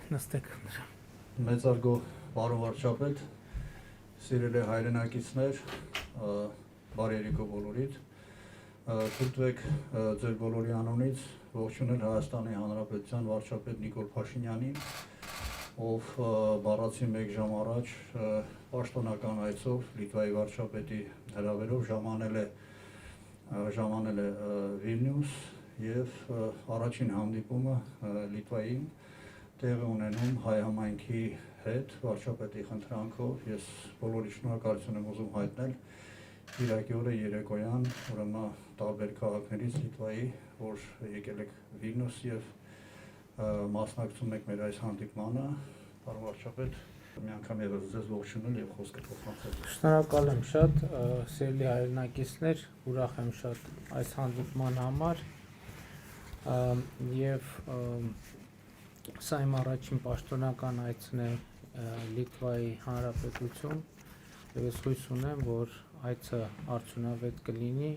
Նստեք։ Մեծարգո պարոն վարչապետ, սիրելի հայրենակիցներ, բարի երեկո բոլորիդ։ Թույլ տվեք ձեր բոլորի անունից ողջունել Հայաստանի Հանրապետության վարչապետ Նիկոլ Փաշինյանին, ով բառացի 1 ժամ առաջ պաշտոնական այցով Լիտվայի վարչապետի հրավերով ժամանել է Վիլնյուս եւ առաջին հանդիպումը Լիտվային տեղի ունենում հայ համայնքի հետ վարչապետի խնդրանքով։ Ես բոլորի շնորհակալություն եմ ուզում հայտնել Կիրակի օրը երեկոյան, ուրեմն տարբեր քաղաքներից Լիտվայի, որ եկել եք Վիլնյուս եւ մասնակցում եք մեր այս հանդիպմանը, պարոն վարչապետ, մի անգամ եւս ձեզ ողջունել եւ խոսքը փոխանցել։ Շնորհակալ եմ շատ, սիրելի հայրենակիցներ, ուրախ եմ շատ այս հանդիպման համար եւ սա իմ առաջին պաշտոնական այցն է Լիտվայի Հանրապետություն եւ ես հույս ունեմ, որ այցը արդյունավետ կլինի։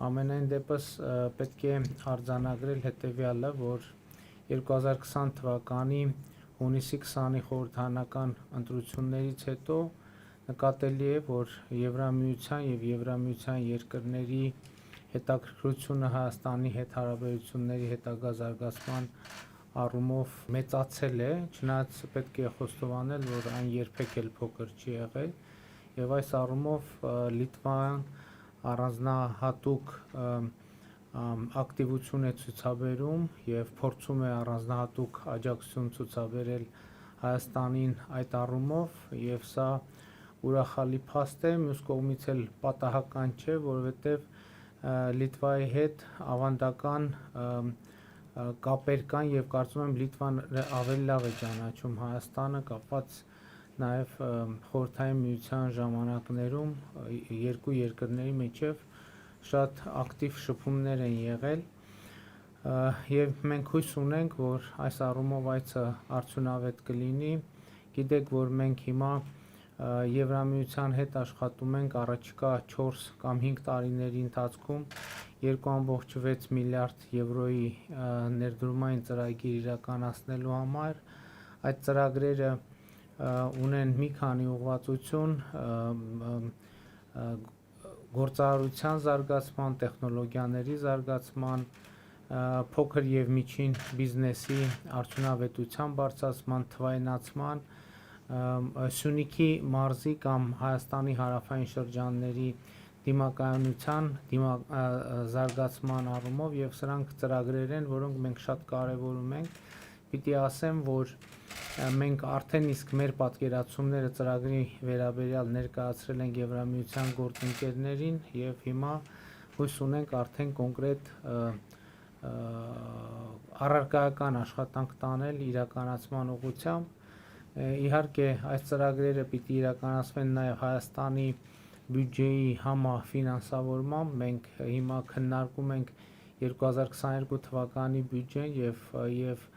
Ամենայն դեպս պետք է արձանագրել հետեւյալը, որ 2020 թվականի հունիսի 20-ի խորհրդարանական ընտրություններից հետո նկատելի է, որ Եվրամիության եւ Եվրամիության երկրների հետաքրքրությունը Հայաստանի հետ հարաբերությունների հետագա զարգացման առումով մեծացել է, չնայած պետք է խոստովանել, որ այն երբեք էլ փոքր չի եղել եւ այս առումով Լիտվան առանձնահատուկ ակտիվություն է ցուցաբերում եւ փորձում է առանձնահատուկ աջակցություն ցուցաբերել Հայաստանին այդ առումով եւ սա ուրախալի փաստ է, մյուս կողմից էլ պատահական չէ, որովհետեւ Լիտվայի հետ ավանդական կապեր կան եւ կարծում եմ Լիտվան ավելի լավ է ճանաչում Հայաստանը, կապված նաեւ խորհրդային միության ժամանակներում երկու երկրների միջև շատ ակտիվ շփումներ են եղել եւ մենք հույս ունենք, որ այս առումով այցը արդյունավետ կլինի։ Գիտեք, որ մենք հիմա Եվրամիության հետ աշխատում ենք առաջիկա 4 կամ 5 տարիների ընթացքում 2.6 միլիարդ եվրոյի ներդրումային ծրագիր իրականացնելու համար։ Այդ ծրագրերը ունեն մի քանի ուղղվածություն՝ գործարարության զարգացման, տեխնոլոգիաների զարգացման, փոքր եւ միջին բիզնեսի արդյունավետության բարձրացման, թվայնացման, Սյունիքի մարզի կամ Հայաստանի հարավային շրջանների դիմակայունության զարգացման առումով եւ սրանք ծրագրեր են, որոնք մենք շատ կարեւորում ենք։ Պիտի ասեմ, որ մենք արդեն իսկ մեր պատկերացումները ծրագրի վերաբերյալ ներկայացրել ենք Եվրամիության գործընկերներին եւ հիմա հույս ունենք արդեն կոնկրետ առարկայական աշխատանք տանել իրականացման ուղղությամբ։ Իհարկե, այս ծրագրերը պիտի իրականացվեն նաեւ Հայաստանի բյուջեի համաֆինանսավորմամբ։ Մենք հիմա քննարկում ենք 2022 թվականի բյուջեն եւ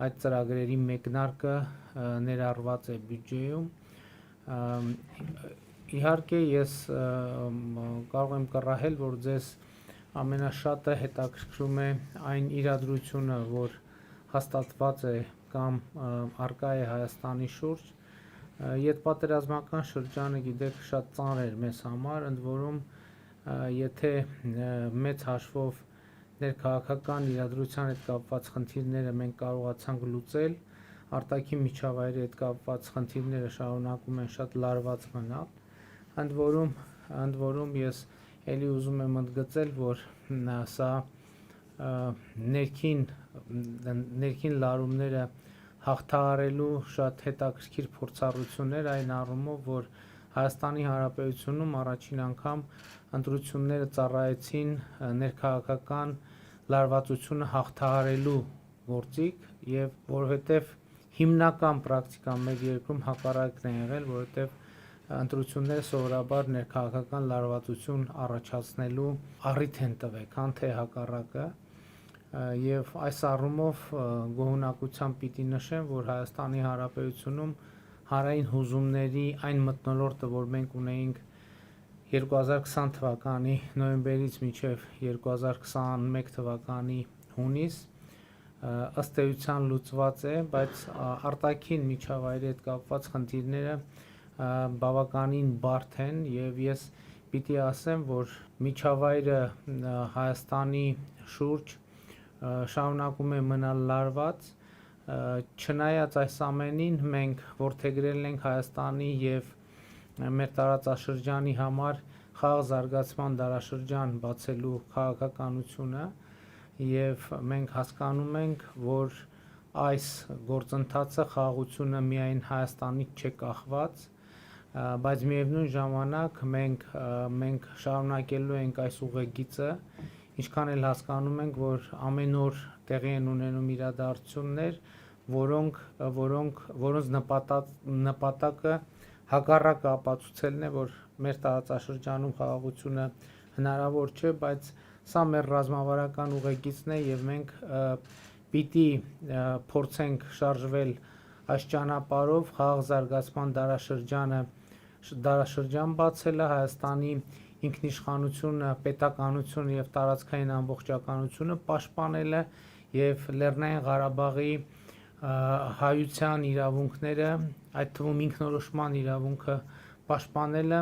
այդ ծրագրերի մեկնարկը ներառված է բյուջեում։ Իհարկե, ես կարող եմ կռահել, որ ձեզ ամենաշատը հետաքրքրում է այն իրադրությունը, որ հաստատված է կամ արկա է Հայաստանի շուրջ։ Ետպատերազմական շրջանը, գիտեք, շատ ծանր էր մեզ համար, ընդ որում եթե մեծ հաշվով ներքաղաքական իրադրության հետ կապված խնդիրները մենք կարողացանք լուծել, արտաքին միջավայրի հետ կապված խնդիրները շարունակում են շատ լարված մնալ, ընդ որում ես ելի ուզում եմ ընդգծել, որ սա ներքին լարումները հաղթահարելու շատ հետաքրքիր փորձառություններ այն առումով, որ Հայաստանի Հանրապետությունում առաջին անգամ ընտրությունները ծառայեցին ներքաղաքական լարվածությունը հաղթահարելու գործիք եւ որովհետեւ հիմնական պրակտիկան մեր երկրում հակառակն է եղել, որովհետեւ ընտրությունները սովորաբար ներքաղաքական լարվածություն առաջացնելու առիթ են տվել, քան թե հակառակը։ Եվ այս առումով գոհունակությամբ պիտի նշեմ, որ Հայաստանի Հանրապետությունում հանրային հուզումների այն մթնոլորտը, որ մենք ունեինք 2020 թվականի նոյեմբերից մինչև 2021 թվականի հունիս, ըստ էության լուծված է, բայց արտաքին միջավայրի հետ կապված խնդիրները բավականին բարդ են եւ ես պիտի ասեմ, որ միջավայրը Հայաստանի շուրջ շարունակում է մնալ լարված, չնայած այս ամենին մենք որդեգրել ենք Հայաստանի եւ մեր տարածաշրջանի համար խաղ զարգացման դարաշրջան բացելու քաղաքականությունը եւ մենք հասկանում ենք, որ այս գործընթացը խաղաղությունը միայն Հայաստանից չէ կախված, բայց միևնույն ժամանակ մենք շարունակելու ենք այս ուղեգիծը, ինչքան էլ հասկանում ենք, որ ամեն օր տեղի են ունենում իրադարձություններ, որոնց նպատակը հակառակը ապացուցելն է, որ մեր տարածաշրջանում խաղաղությունը հնարավոր չէ, բայց սա մեր ռազմավարական ուղեգիծն է եւ մենք պիտի փորձենք շարժվել այս ճանապարհով խաղաղ զարգացման դարաշրջան բացելը, Հայաստանի ինքնիշխանությունը, պետականությունը եւ տարածքային ամբողջականությունը պաշտպանելը եւ Լեռնային Ղարաբաղի հայության իրավունքները, այդ թվում ինքնորոշման իրավունքը պաշտպանելը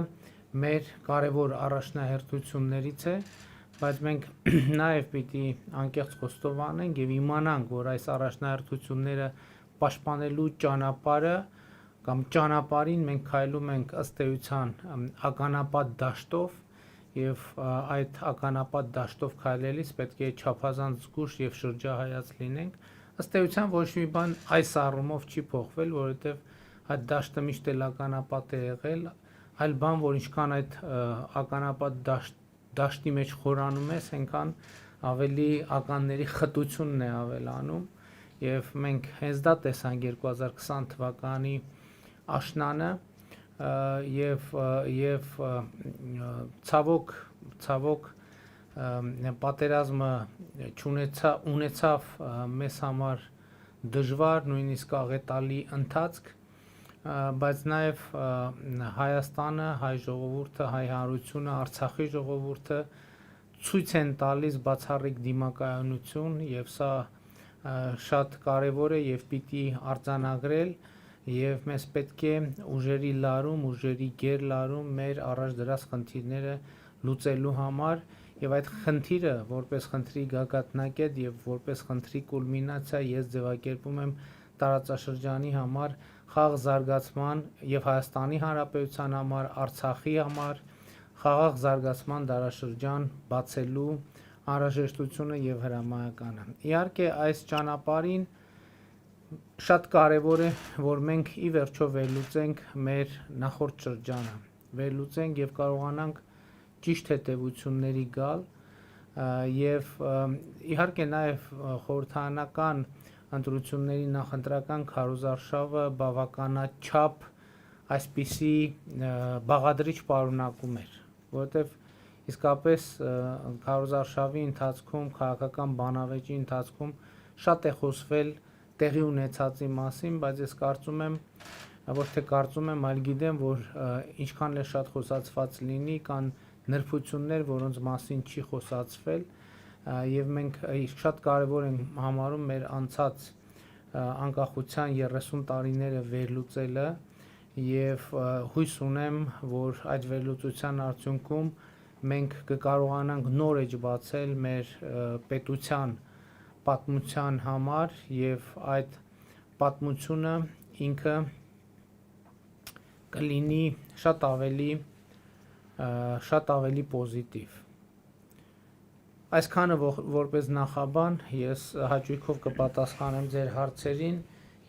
մեր կարևոր առաջնահերթություններից է, բայց մենք նաև պիտի անկեղծ խոստովանենք եւ իմանանք, որ այս առաջնահերթությունները պաշտպանելու ճանապարհը կամ ճանապարհին մենք քայլում ենք ըստ էության ականապատ դաշտով եւ այդ ականապատ դաշտով քայլելիս պետք է չափազանց զգուշ եւ շրջահայաց լինենք, ըստ էության ոչ մի բան այս առումով չի փոխվել, որովհետեւ այդ դաշտը միշտ էլ ականապատ է եղել, այլ բան, որ ինչքան այդ ականապատ դաշտի մեջ խորանում ես, այնքան ավելի ականների խտությունն է ավելանում եւ մենք հենց դա տեսանք 2020 թվականի աշնանը եւ ցավոք պատերազմը ունեցավ մեզ համար դժվար, նույնիսկ աղետալի ընթացք, բայց նաև Հայաստանը, հայ ժողովուրդը, հայ հանրությունը, Արցախի ժողովուրդը ցույց են տալիս բացառիկ դիմակայունություն եւ սա շատ կարեւոր է եւ պիտի արձանագրել եւ մեզ պետք է ուժերի լարում, ուժերի գերլարում մեր առաջ դրած խնդիրները լուծելու համար եւ այդ խնդիրը որպես խնդրի գագաթնակետ եւ որպես խնդրի կուլմինացիա ես ձևակերպում եմ տարածաշրջանի համար խաղաղ զարգացման եւ Հայաստանի Հանրապետության համար, Արցախի համար խաղաղ զարգացման դարաշրջան բացելու անհրաժեշտությունը եւ հրամայականը։ Իհարկե այս ճանապարհին շատ կարեւոր է, որ մենք ի վերջո վերլուծենք մեր նախորդ շրջանը, վերլուծենք եւ կարողանանք ճիշտ հետևությունների գալ եւ իհարկե նաեւ խորհրդարանական ընտրությունների նախընտրական քարոզարշավը բավականաչափ այսպիսի բաղադրիչ պարունակում էր, որովհետեւ իսկապես քարոզարշավի ընթացքում քաղաքական բանավեճի ընթացքում շատ է խոսվել տեղի ունեցածի մասին, բայց ես կարծում եմ, ոչ թե կարծում եմ, այլ գիտեմ, որ ինչքան էլ շատ խոսացված լինի, կան նրբություններ, որոնց մասին չի խոսացվել եւ մենք շատ կարեւոր ենք համարում մեր անցած անկախության 30 տարիները վերլուծելը եւ հույս ունեմ, որ այդ վերլուծության արդյունքում մենք կկարողանանք նոր էջ բացել մեր պետության պատմության համար եւ այդ պատմությունը ինքը կլինի շատ ավելի պոզիտիվ։ Այսքանը որպես նախաբան ես հաճույքով կպատասխանեմ ձեր հարցերին,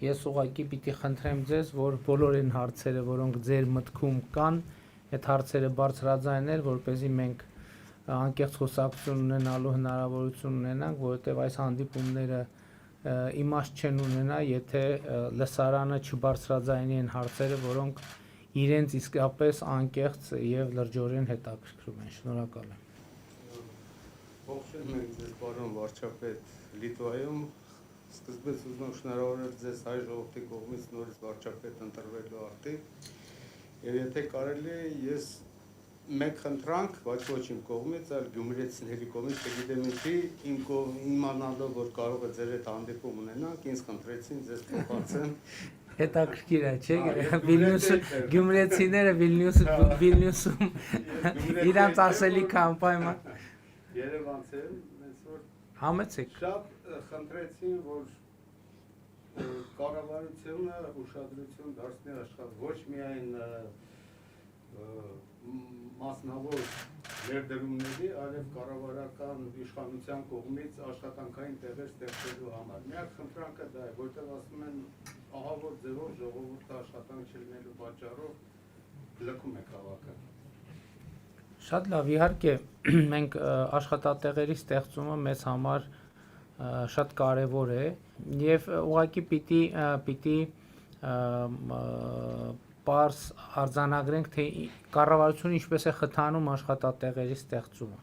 ես ուղղակի պիտի խնդրեմ ձեզ, որ բոլոր այն հարցերը, որոնք ձեր մտքում կան, այդ հարցերը բարձրաձայնել, որպեսզի մենք անկեղծ խոսակցություն ունենալու հնարավորություն ունենանք, որովհետև այս հանդիպումները իմաստ չեն ունենա, եթե լսարանը չբարձրաձայնի այն հարցերը, որոնք իրենց իսկապես անկեղծ եւ լրջորեն հետաքրքրում են։ Շնորհակալ եմ։ Ողջունում ենք ձեզ, պարոն վարչապետ, Լիտվայում։ Սկզբից ուզում եմ շնորհավորել ձեզ հայ ժողովրդի կողմից նորից վարչապետ ընտրվելու արդիվ։ Եվ եթե կարելի է, ես մենք խնդրանք, ոչ իմ կողմից, այլ գյումրեցիների կողմից, չգիտեմ ինչի, իմանալով, որ կարող է ձեր հետ հանդիպում ունենանք, ինձ խնդրեցին ձեզ փոխանցեմ։ Հետաքրքիր է, չէ՞, գյումրեցիները Վիլնյուսում իրանց ասելիքը անպայման Երևանց են, հենց որ համեցեք։ շատ խնդրեցին, որ կառավարությունը ուշադրություն դարձնի ոչ միայն մասնավոր ներդրումների, այլև կառավարական իշխանության կողմից աշխատանքային տեղեր ստեղծելու համար։ Միակ խնդրանքը դա է, որտեղ ասում են ահավոր ձևով ժողովուրդը աշխատանք չլինելու պատճառով լքում է քաղաքը։ Շատ լավ, իհարկե մենք աշխատատեղերի ստեղծումը մեզ համար շատ կարևոր է եւ ուղղակի պիտի պարզ արձանագրենք, թե կառավարությունը ինչպես է խթանում աշխատատեղերի ստեղծումը։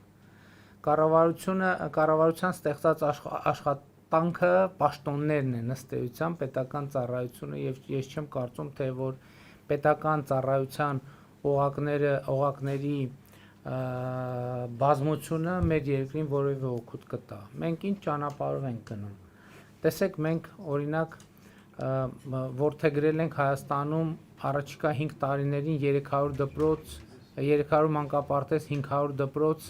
Կառավարության ստեղծած աշխատանքը պաշտոններն են ըստ էության պետական ծառայությունը եւ ես չեմ կարծում, թե որ պետական ծառայության օղակների բազմությունը մեր երկրին որևէ օգուտ կտա։ Մենք ինչ ճանապարհով ենք գնում։ Տեսեք, մենք օրինակ որդեգրել ենք Հայաստանում առաջիկա 5 տարիներին 300 դպրոց, 300 մանկապարտեզ, 500 դպրոց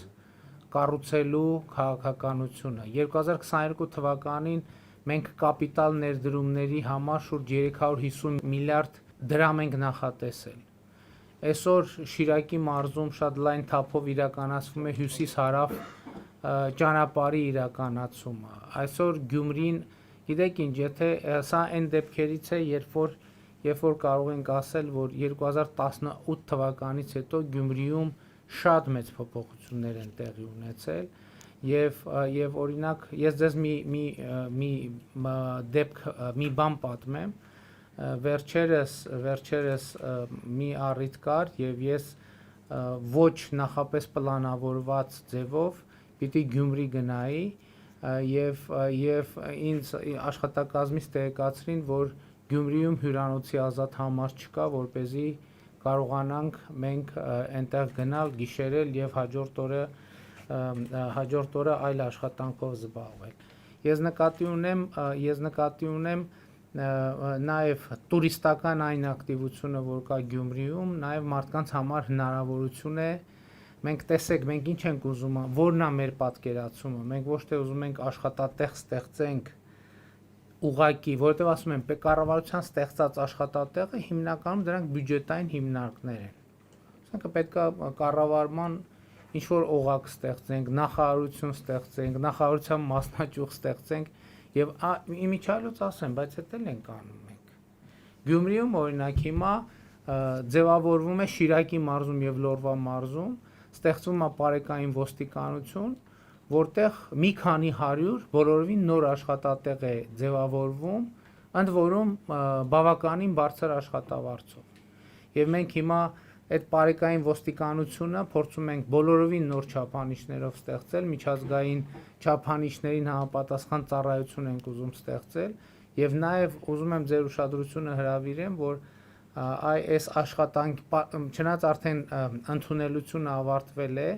կառուցելու քաղաքականությունը։ 2022 թվականին մենք կապիտալ ներդրումների համար շուրջ 350 միլիարդ դրամ ենք նախատեսել։ Այսօր Շիրակի մարզում շատ լայն թափով իրականացվում է հյուսիս-հարավ ճանապարհի իրականացումը։ Այսօր Գյումրին, գիտեք ինչ, եթե սա այն դեպքերից է, երբ որ կարող ենք ասել, որ 2018 թվականից հետո Գյումրիում շատ մեծ փոփոխություններ են տեղի ունեցել եւ օրինակ ես ձեզ մի դեպք, մի բան պատմեմ։ Վերջերս մի առիթ կար եւ ես ոչ նախապես պլանավորված ձևով պիտի Գյումրի գնայի եւ ինձ աշխատակազմից տեղեկացրին, որ Գյումրիում հյուրանոցի ազատ համար չկա, որպեսզի կարողանանք մենք այնտեղ գնալ, գիշերել եւ հաջորդ օրը այլ աշխատանքով զբաղվել։ Ես նկատի ունեմ նաև տուրիստական այն ակտիվությունը, որ կա Գյումրիում, նաև մարդկանց համար հնարավորություն է։ Մենք տեսեք, մենք ինչ ենք ուզում, որն է մեր պատկերացումը։ Մենք ոչ թե ուզում ենք աշխատատեղ ստեղծենք ուղակի, որովհետև ասում են, կառավարության ստեղծած աշխատատեղը հիմնականում դրանք բյուջետային հիմնարկներ են։ Ասենք պետք է կառավարման ինչ որ օղակ ստեղծենք, նախարարություն ստեղծենք, նախարարության մասնաճյուղ ստեղծենք եւ իմիջիալոց ասեմ, բայց դա էլ ենք անում մենք։ Գյումրիում օրինակ հիմա ձևավորվում է Շիրակի մարզում եւ Լոռվա մարզում, ստեղծվում է բարեկային ոստիկանություն, որտեղ մի քանի 100 բոլորովին նոր աշխատատեղ է ձևավորվում, ընդ որում բավականին բարձր աշխատավարձով։ Եվ մենք հիմա այդ բարեկային ոստիկանությունը փորձում ենք բոլորովին նոր չափանիշներով ստեղծել, միջազգային չափանիշներին համապատասխան ծառայություն ենք ուզում ստեղծել եւ նաեւ ուզում եմ ձեր ուշադրությունը հրավիրեմ, որ այս աշխատանք չնայած արդեն ընդունելությունը ավարտվել է,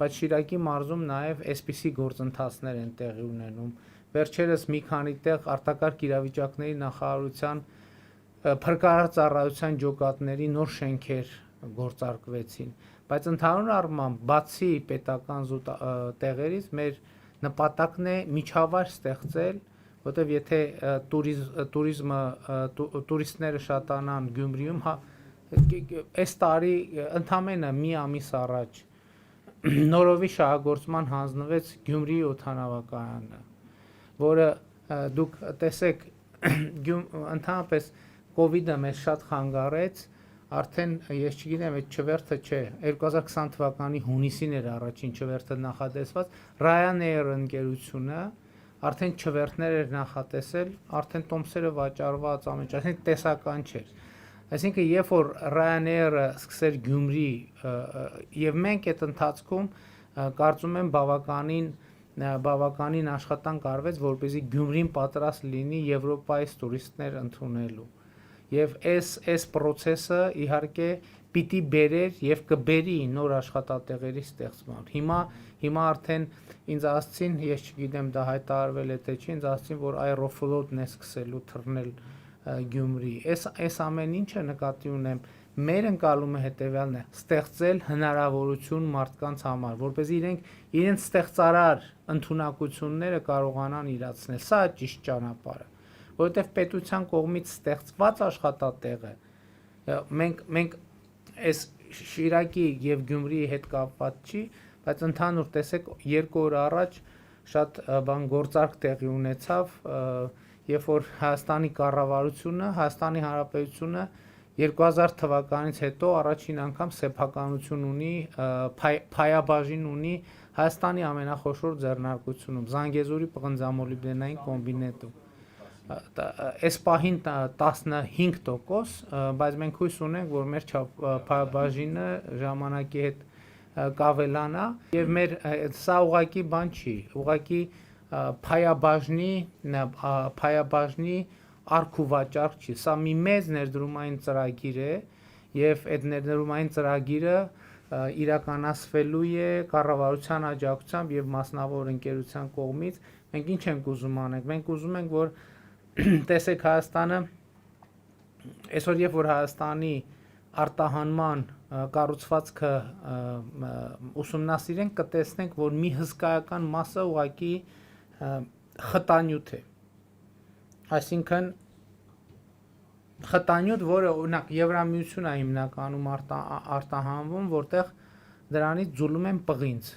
բայց Շիրակի մարզում նաեւ այսպիսի գործընթացներ են տեղի ունենում։ Վերջերս մի քանի տեղ արտակարգ իրավիճակների նախարարության փրկարար ծառայության ջոկատների նոր շենքեր գործարկվեցին, բայց ընդհանուր առմամբ բացի պետական տեղերից մեր նպատակն է միջավայր ստեղծել, որտեղ եթե տուրիստները շատանան Գյումրիում, այս տարի ընդամենը մի ամիս առաջ նորովի շահագործման հանձնվեց Գյումրիի օդանավակայանը, որը դուք տեսեք ընդհանրապես կոവിഡ്ը մեզ շատ խանգարեց, արդեն ես չգիտեմ, այդ չվերթը չէ, 2020 թվականի հունիսին էր առաջին չվերթը նախատեսված, Ryanair ընկերությունը արդեն չվերթներ էր նախատեսել, արդեն տոմսերը վաճառված ամեն ինչ, այսինքն տեսական չէր։ Այսինքն երբ որ Ryanair-ը սկսեր Գյումրի եւ մենք այդ ընթացքում կարծում եմ բավականին աշխատանք արվեց, որպեսզի Գյումրին պատրաստ լինի Եվրոպայից տուրիստներ ընդունելու։ Եվ այս process-ը իհարկե պիտի բերեր եւ կբերի նոր աշխատատեղերի ստեղծման։ Հիմա արդեն ինձ ասցին, ես չգիտեմ դա հայտարարվել է թե չի, ինձ ասցին, որ Aeroflot-ն է սկսելու թռնել Գյումրի։ Այս ամեն ինչը նկատի ունեմ, մեր ընկալումը հետեւյալն է՝ ստեղծել հնարավորություն մարդկանց համար, որպեսզի իրենց ստեղծարար ընդունակությունները կարողանան իրացնել։ Սա է ճիշտ ճանապարհը, որովհետեւ պետության կողմից ստեղծված աշխատատեղը մենք այս Շիրակի եւ Գյումրիի հետ կապված չի, բայց ընդհանուր տեսեք 2 օր առաջ շատ բան գործարք տեղի ունեցավ, երբ որ Հայաստանի կառավարությունը, Հայաստանի Հանրապետությունը 2000 թվականից հետո առաջին անգամ սեփականություն ունի, փայաբաժին ունի Հայաստանի ամենախոշոր ձեռնարկությունում, Զանգեզուրի պղնձամոլիբդենային կոմբինետում։ Այս պահին 15%, բայց մենք հույս ունենք, որ մեր փայաբաժինը ժամանակի հետ կավելանա եւ մեր սա ուղղակի բան չի, ուղղակի փայաբաժնի արք ու վաճառք չի, սա մի մեծ ներդրումային ծրագիր է եւ այդ ներդրումային ծրագիրը իրականացվելու է կառավարության աջակցությամբ եւ մասնավոր ընկերության կողմից։ Մենք ինչ ենք ուզում անենք, մենք ուզում ենք, որ տեսեք Հայաստանը այսօր երբ որ Հայաստանի արտահանման կառուցվածքը ուսումնասիրենք, կտեսնենք, որ մի հսկայական մասը ուղղակի խտանյութ է։ Այսինքն խտանյութ, որը օրինակ Եվրամիությունն է հիմնականում արտահանվում, որտեղ դրանից ձուլում են պղինձ։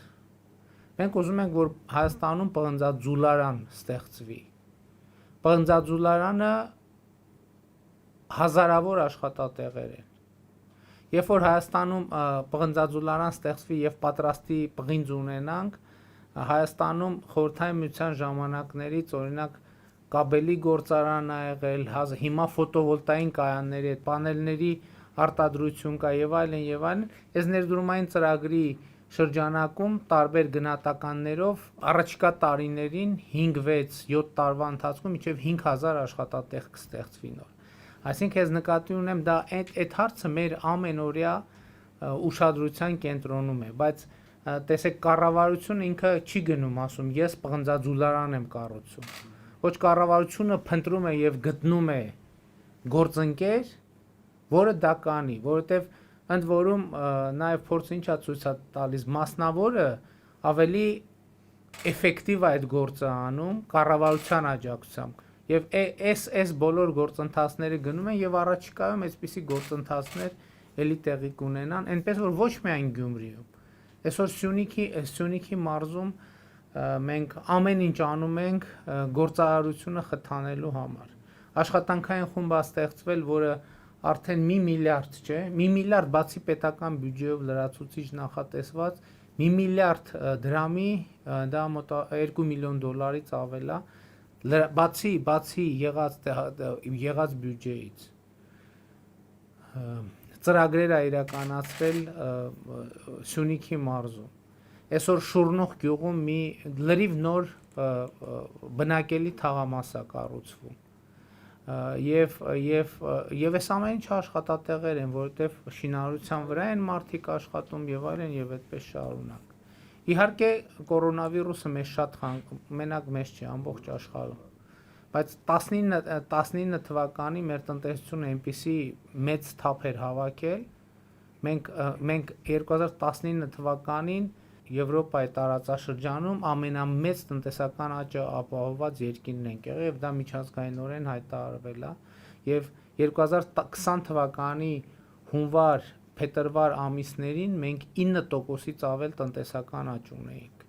Մենք ուզում ենք, որ Հայաստանում պղնձաձուլարան ստեղծվի։ Պղնձաձուլարանը հազարավոր աշխատատեղեր են։ Երբ որ Հայաստանում պղնձաձուլարան ստեղծվի եւ պատրաստի պղինձ ունենանք, Հայաստանում խորհրդային միության ժամանակներից օրինակ կաբելի գործարան ա եղել, հիմա ֆոտովոլտային կայանների հետ պանելների արտադրություն կա եւ այլն, այս ներդրումային ծրագրի շրջանակում տարբեր գնահատականներով առաջիկա տարիներին 5-6-7 տարվա ընթացքում մինչև 5000 աշխատատեղ կստեղծվի նոր։ Այսինքն ես նկատի ունեմ դա այդ հարցը մեր ամենօրյա ուշադրության կենտրոնում է, բայց տեսեք կառավարությունը ինքը չի գնում ասում ես պղնձաձուլարան եմ կառուցում։ Ոչ կառավարությունը փնտրում է եւ գտնում է գործընկեր, որը դա կանի, որովհետեւ ընդ որում նաեւ փորձը ինչա ցույց է տալիս մասնավորը ավելի էֆեկտիվ է այդ գործը անում կառավարության աջակցությամբ եւ այս բոլոր գործընթացները գնում են եւ առաջիկայում այսպիսի գործընթացներ ելի տեղի կունենան, այնպես որ ոչ միայն Գյումրիում, այսօր Սյունիքի մարզում մենք ամեն ինչ անում ենք գործարարությունը խթանելու համար։ Աշխատանքային խումբ է ստեղծվել, որը արդեն 1 միլիարդ չէ, 1 միլիարդ բացի պետական բյուջեով լրացուցիչ նախատեսված 1 միլիարդ դրամի, դա մոտ 2 միլիոն դոլարից ավել է, բացի եղած բյուջեից։ Ծրագրեր է իրականացվել Սյունիքի մարզում։ Այսօր Շուրնուղ գյուղում մի լրիվ նոր բնակելի թաղամաս է կառուցվում։ Եվ այս ամեն ինչ աշխատատեղեր են, որովհետև շինարարության վրա են մարդիկ աշխատում եւ այլն եւ այդպես շարունակ։ Իհարկե կորոնավիրուսը մեզ շատ մենակ մեզ չի, ամբողջ աշխարհում։ Բայց 19 թվականի մեր տնտեսությունը այնպիսի մեծ թափ էր հավաքել, մենք 2019 թվականին Եվրոպայի տարածաշրջանում ամենամեծ տնտեսական աճը ապահովված երկիրն ենք եղել եւ դա միջազգայինորեն հայտարարվել է եւ 2020 թվականի հունվար-փետրվար ամիսներին մենք 9%-ից ավել տնտեսական աճ ունեինք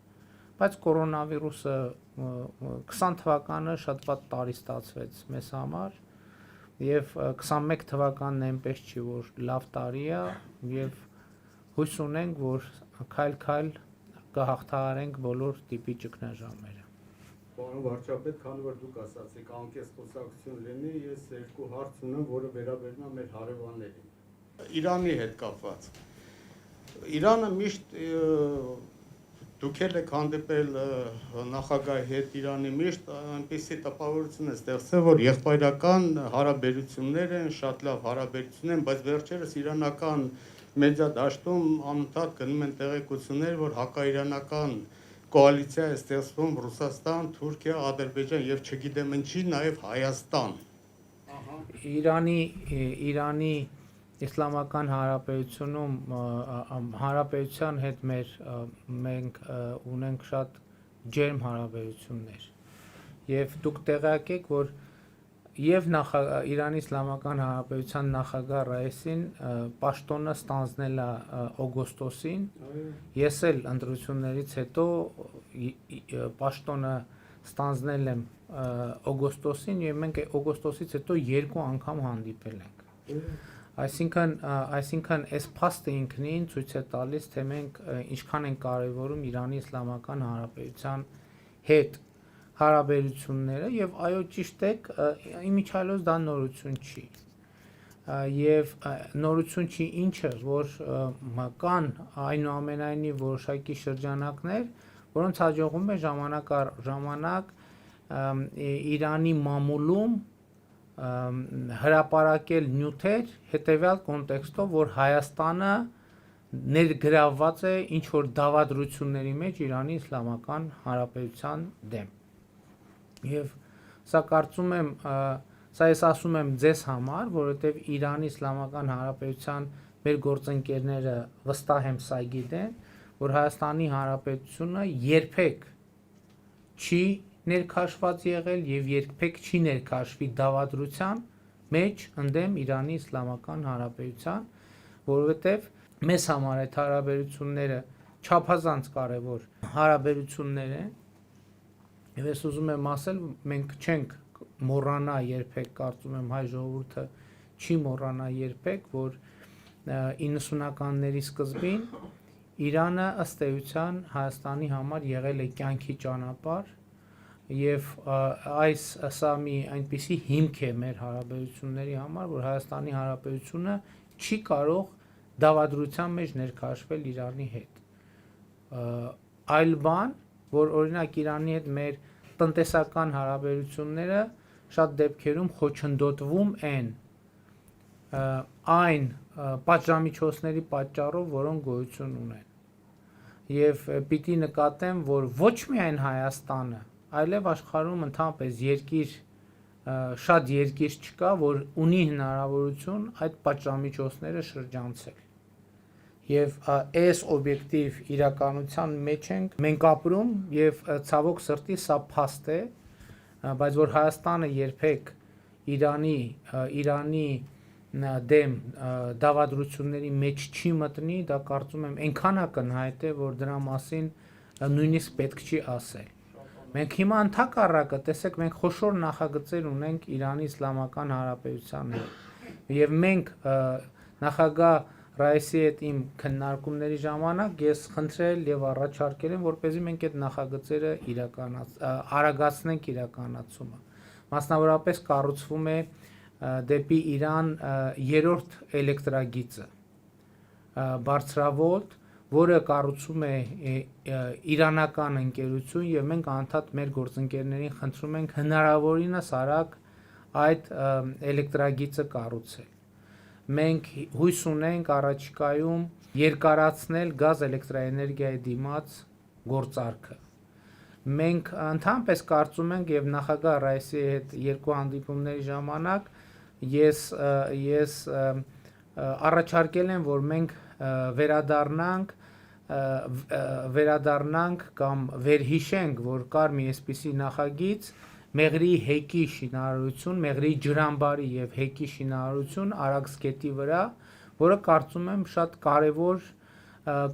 բայց կորոնավիրուսը 20 թվականը շատ վատ տարի ստացվեց մեզ համար եւ 21 թվականն այնպես չի որ լավ տարի է եւ հույս ունենք որ քայլ-քայլ կհաղթահարենք բոլոր տիպի ճգնաժամերը։ Պարոն վարչապետ, քանի որ դուք ասացիք անկես խոսակցություն լինի, ես երկու հարց ունեմ, որը վերաբերում է մեր հարևաններին։ Իրանի հետ կապված։ Իրանը միշտ դուք եք հանդիպել նախագահի հետ Իրանի միշտ այնպիսի տպավորություն է ստեղծել, որ եղբայրական հարաբերություններ են, շատ լավ հարաբերություններ են, բայց վերջերս իրանական մեծադաշտում անընդհատ գնում են տեղեկություններ, որ հակաիրանական կոալիցիա է ստեղծվում Ռուսաստան, Թուրքիա, Ադրբեջան եւ չգիտեմ ինչի, նաեւ Հայաստան։ Իրանի Իսլամական Հանրապետությունում հանրապետության հետ մենք ունենք շատ ջերմ հարաբերություններ եւ դուք տեղյակ եք, որ եւ Իրանի Իսլամական Հանրապետության նախագահ Ռայիսին պաշտոնը ստանձնել է օգոստոսին, ես էլ ընտրություններից հետո պաշտոնը ստանձնել եմ օգոստոսին եւ մենք օգոստոսից հետո 2 անգամ հանդիպել ենք։ Այսինքն այս փաստը ինքնին ցույց է տալիս, թե մենք ինչքան ենք կարևորում Իրանի Իսլամական Հանրապետության հետ հարաբերությունները եւ այո ճիշտ եք, իմիջիայլոց դա նորություն չի։ Եվ նորություն չի ինչը, որ կան այնուամենայնիվ որոշակի շրջանակներ, որոնց հաջողվում է ժամանակ առ ժամանակ Իրանի մամուլում հրապարակել նյութեր հետեւյալ կոնտեքստով, որ Հայաստանը ներգրավված է ինչ որ դավադրությունների մեջ Իրանի Իսլամական Հանրապետության դեմ։ Եվ սա կարծում եմ, սա ես ասում եմ ձեզ համար, որովհետև Իրանի Իսլամական Հանրապետության մեր գործընկերները վստահ եմ սա գիտեն, որ Հայաստանի Հանրապետությունը երբեք չի ներքաշված եղել եւ երբեք չի ներքաշվի դավադրության մեջ ընդդեմ Իրանի Իսլամական Հանրապետության, որովհետև մեզ համար այդ հարաբերությունները չափազանց կարևոր հարաբերություններ են եւ ես ուզում եմ ասել, մենք չենք մոռանա երբեք, կարծում եմ հայ ժողովուրդը չի մոռանա երբեք, որ 90-ականների սկզբին Իրանը ըստ էության Հայաստանի համար եղել է կյանքի ճանապարհ եւ սա մի այնպիսի հիմք է մեր հարաբերությունների համար, որ Հայաստանի Հանրապետությունը չի կարող դավադրության մեջ ներքաշվել Իրանի հետ։ Այլ բան, որ օրինակ Իրանի հետ մեր տնտեսական հարաբերությունները շատ դեպքերում խոչընդոտվում են այն պատժամիջոցների պատճառով, որոնք գոյություն ունեն։ Եվ պիտի նկատեմ, որ ոչ միայն Հայաստանը, այլև աշխարհում ընդհանրապես շատ երկիր չկա, որ ունի հնարավորություն այդ պատժամիջոցները շրջանցել։ Եվ այս օբյեկտիվ իրականության մեջ ենք մենք ապրում եւ ցավոք սրտի սա փաստ է, բայց որ Հայաստանը երբեք Իրանի դեմ դավադրությունների մեջ չի մտնի, դա կարծում եմ այնքան ակնհայտ է, որ դրա մասին նույնիսկ պետք չի ասել։ Մենք հիմա ընդհակառակը, տեսեք, մենք խոշոր նախագծեր ունենք Իրանի Իսլամական Հանրապետության հետ։ Եվ մենք նախագահ Ռայիսի հետ իմ քննարկումների ժամանակ ես խնդրել եւ առաջարկել եմ, որպեսզի մենք այդ նախագծերը արագացնենք իրականացումը։ Մասնավորապես կառուցվում է դեպի Իրան 3-րդ էլեկտրագիծը բարձրավոլտ, որը կառուցում է իրանական ընկերություն եւ մենք անդադ մեր գործընկերներին խնդրում ենք հնարավորինս արագ այդ էլեկտրագիծը կառուցել։ Մենք հույս ունենք առաջիկայում երկարացնել գազ էլեկտրաէներգիայի դիմաց գործարքը։ Մենք ընդհանրապես կարծում ենք եւ նախագահ Ռայիսի հետ 2 հանդիպումների ժամանակ ես առաջարկել եմ, որ մենք վերադառնանք կամ վերհիշենք, որ կար մի այսպիսի նախագիծ Մեղրի հեկի շինարարություն, Մեղրի ջրամբարի եւ հեկի շինարարություն Արաքսգետի վրա, որը կարծում եմ շատ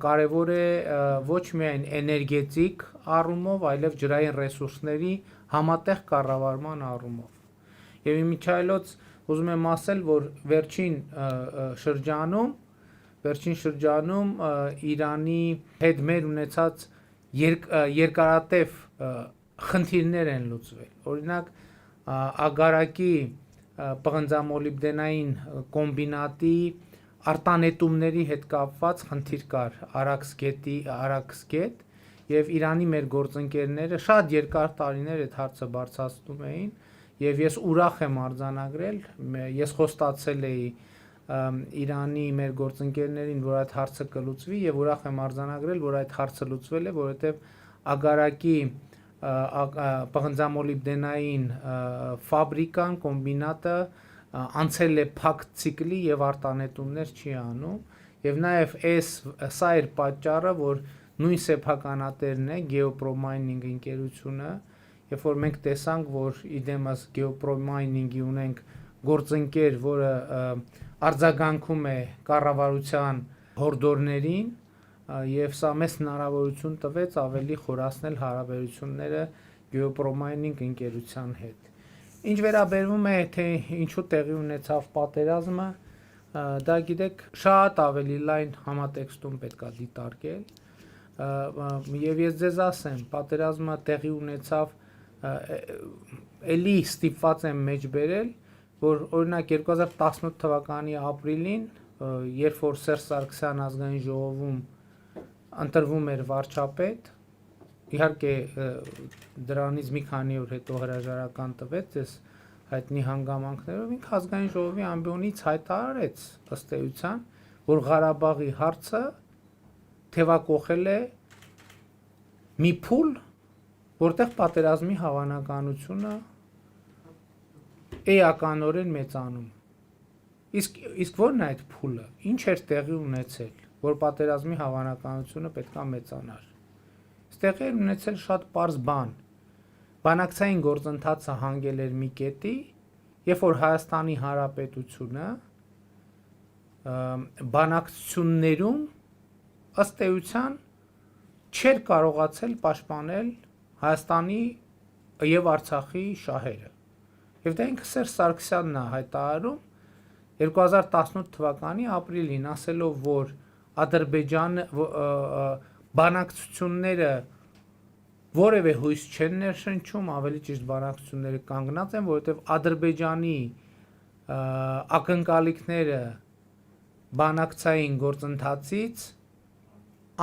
կարևոր է ոչ միայն էներգետիկ առումով, այլև ջրային ռեսուրսների համատեղ կառավարման առումով։ Եվ իմիջիայլոց ուզում եմ ասել, որ վերջին շրջանում Իրանի հետ մեր ունեցած երկարատև խնդիրներ են լուծվել։ Օրինակ Ագարակի պղնձամոլիբդենային կոմբինատի արտանետումների հետ կապված խնդիր կար Արաքսգետ եւ Իրանի մեր գործընկերները շատ երկար տարիներ այդ հարցը բարձրացնում էին եւ ես ուրախ եմ արձանագրել, ես խոստացել էի Իրանի մեր գործընկերներին, որ այդ հարցը կլուծվի եւ ուրախ եմ արձանագրել, որ այդ հարցը լուծվել է, որովհետեւ Ագարակի պղնձամոլիբդենային ֆաբրիկան, կոմբինատը անցել է փակ ցիկլի եւ արտանետումներ չի անում եւ նաեւ սա էր պատճառը, որ նույն սեփականատերն է Geopromining ընկերությունը, երբ որ մենք տեսանք, որ իդեմս Geopromining-ի ունենք գործընկեր, որը արձագանքում է կառավարության հորդորներին եւ սա մեծ հնարավորություն տվեց ավելի խորացնել հարաբերությունները Geopromining ընկերության հետ։ Ինչ վերաբերվում է թե ինչու տեղի ունեցավ պատերազմը, դա գիտեք շատ ավելի լայն համատեքստում պետքա դիտարկել եւ ես ձեզ ասեմ, պատերազմը տեղի ունեցավ էլի ստիպված եմ մեջ բերել, որ օրինակ 2018 թվականի ապրիլին, երբ որ Սերժ Սարգսյան ազգային ժողովում ընտրվում էր վարչապետ, իհարկե դրանից մի քանի օր հետո հրաժարական տվեց այս հայտնի հանգամանքներով, ինքը ազգային ժողովի ամբիոնից հայտարարեց ըստ էության, որ Ղարաբաղի հարցը թևակողել է մի փուլ, որտեղ պատերազմի հավանականությունը էականորեն մեծանում։ Իսկ ո՞րն է այդ փուլը։ Ինչ էր տեղի ունեցել, որ պատերազմի հավանականությունը պետքա մեծանար։ Ստեղի էր ունեցել շատ պարզ բան։ Բանակցային գործընթացը հանգել էր մի կետի, երբ որ Հայաստանի Հանրապետությունը բանակցություններում ըստ էության չէր կարողացել պաշտպանել Հայաստանի եւ Արցախի շահերը։ Եվ դա ինքը Սերժ Սարգսյանն է հայտարարում 2018 թվականի ապրիլին, ասելով, որ Ադրբեջանը բանակցությունները որևէ հույս չեն ներշնչում, ավելի ճիշտ բանակցությունները կանգնած են, որովհետև Ադրբեջանի ակնկալիքները բանակցային գործընթացից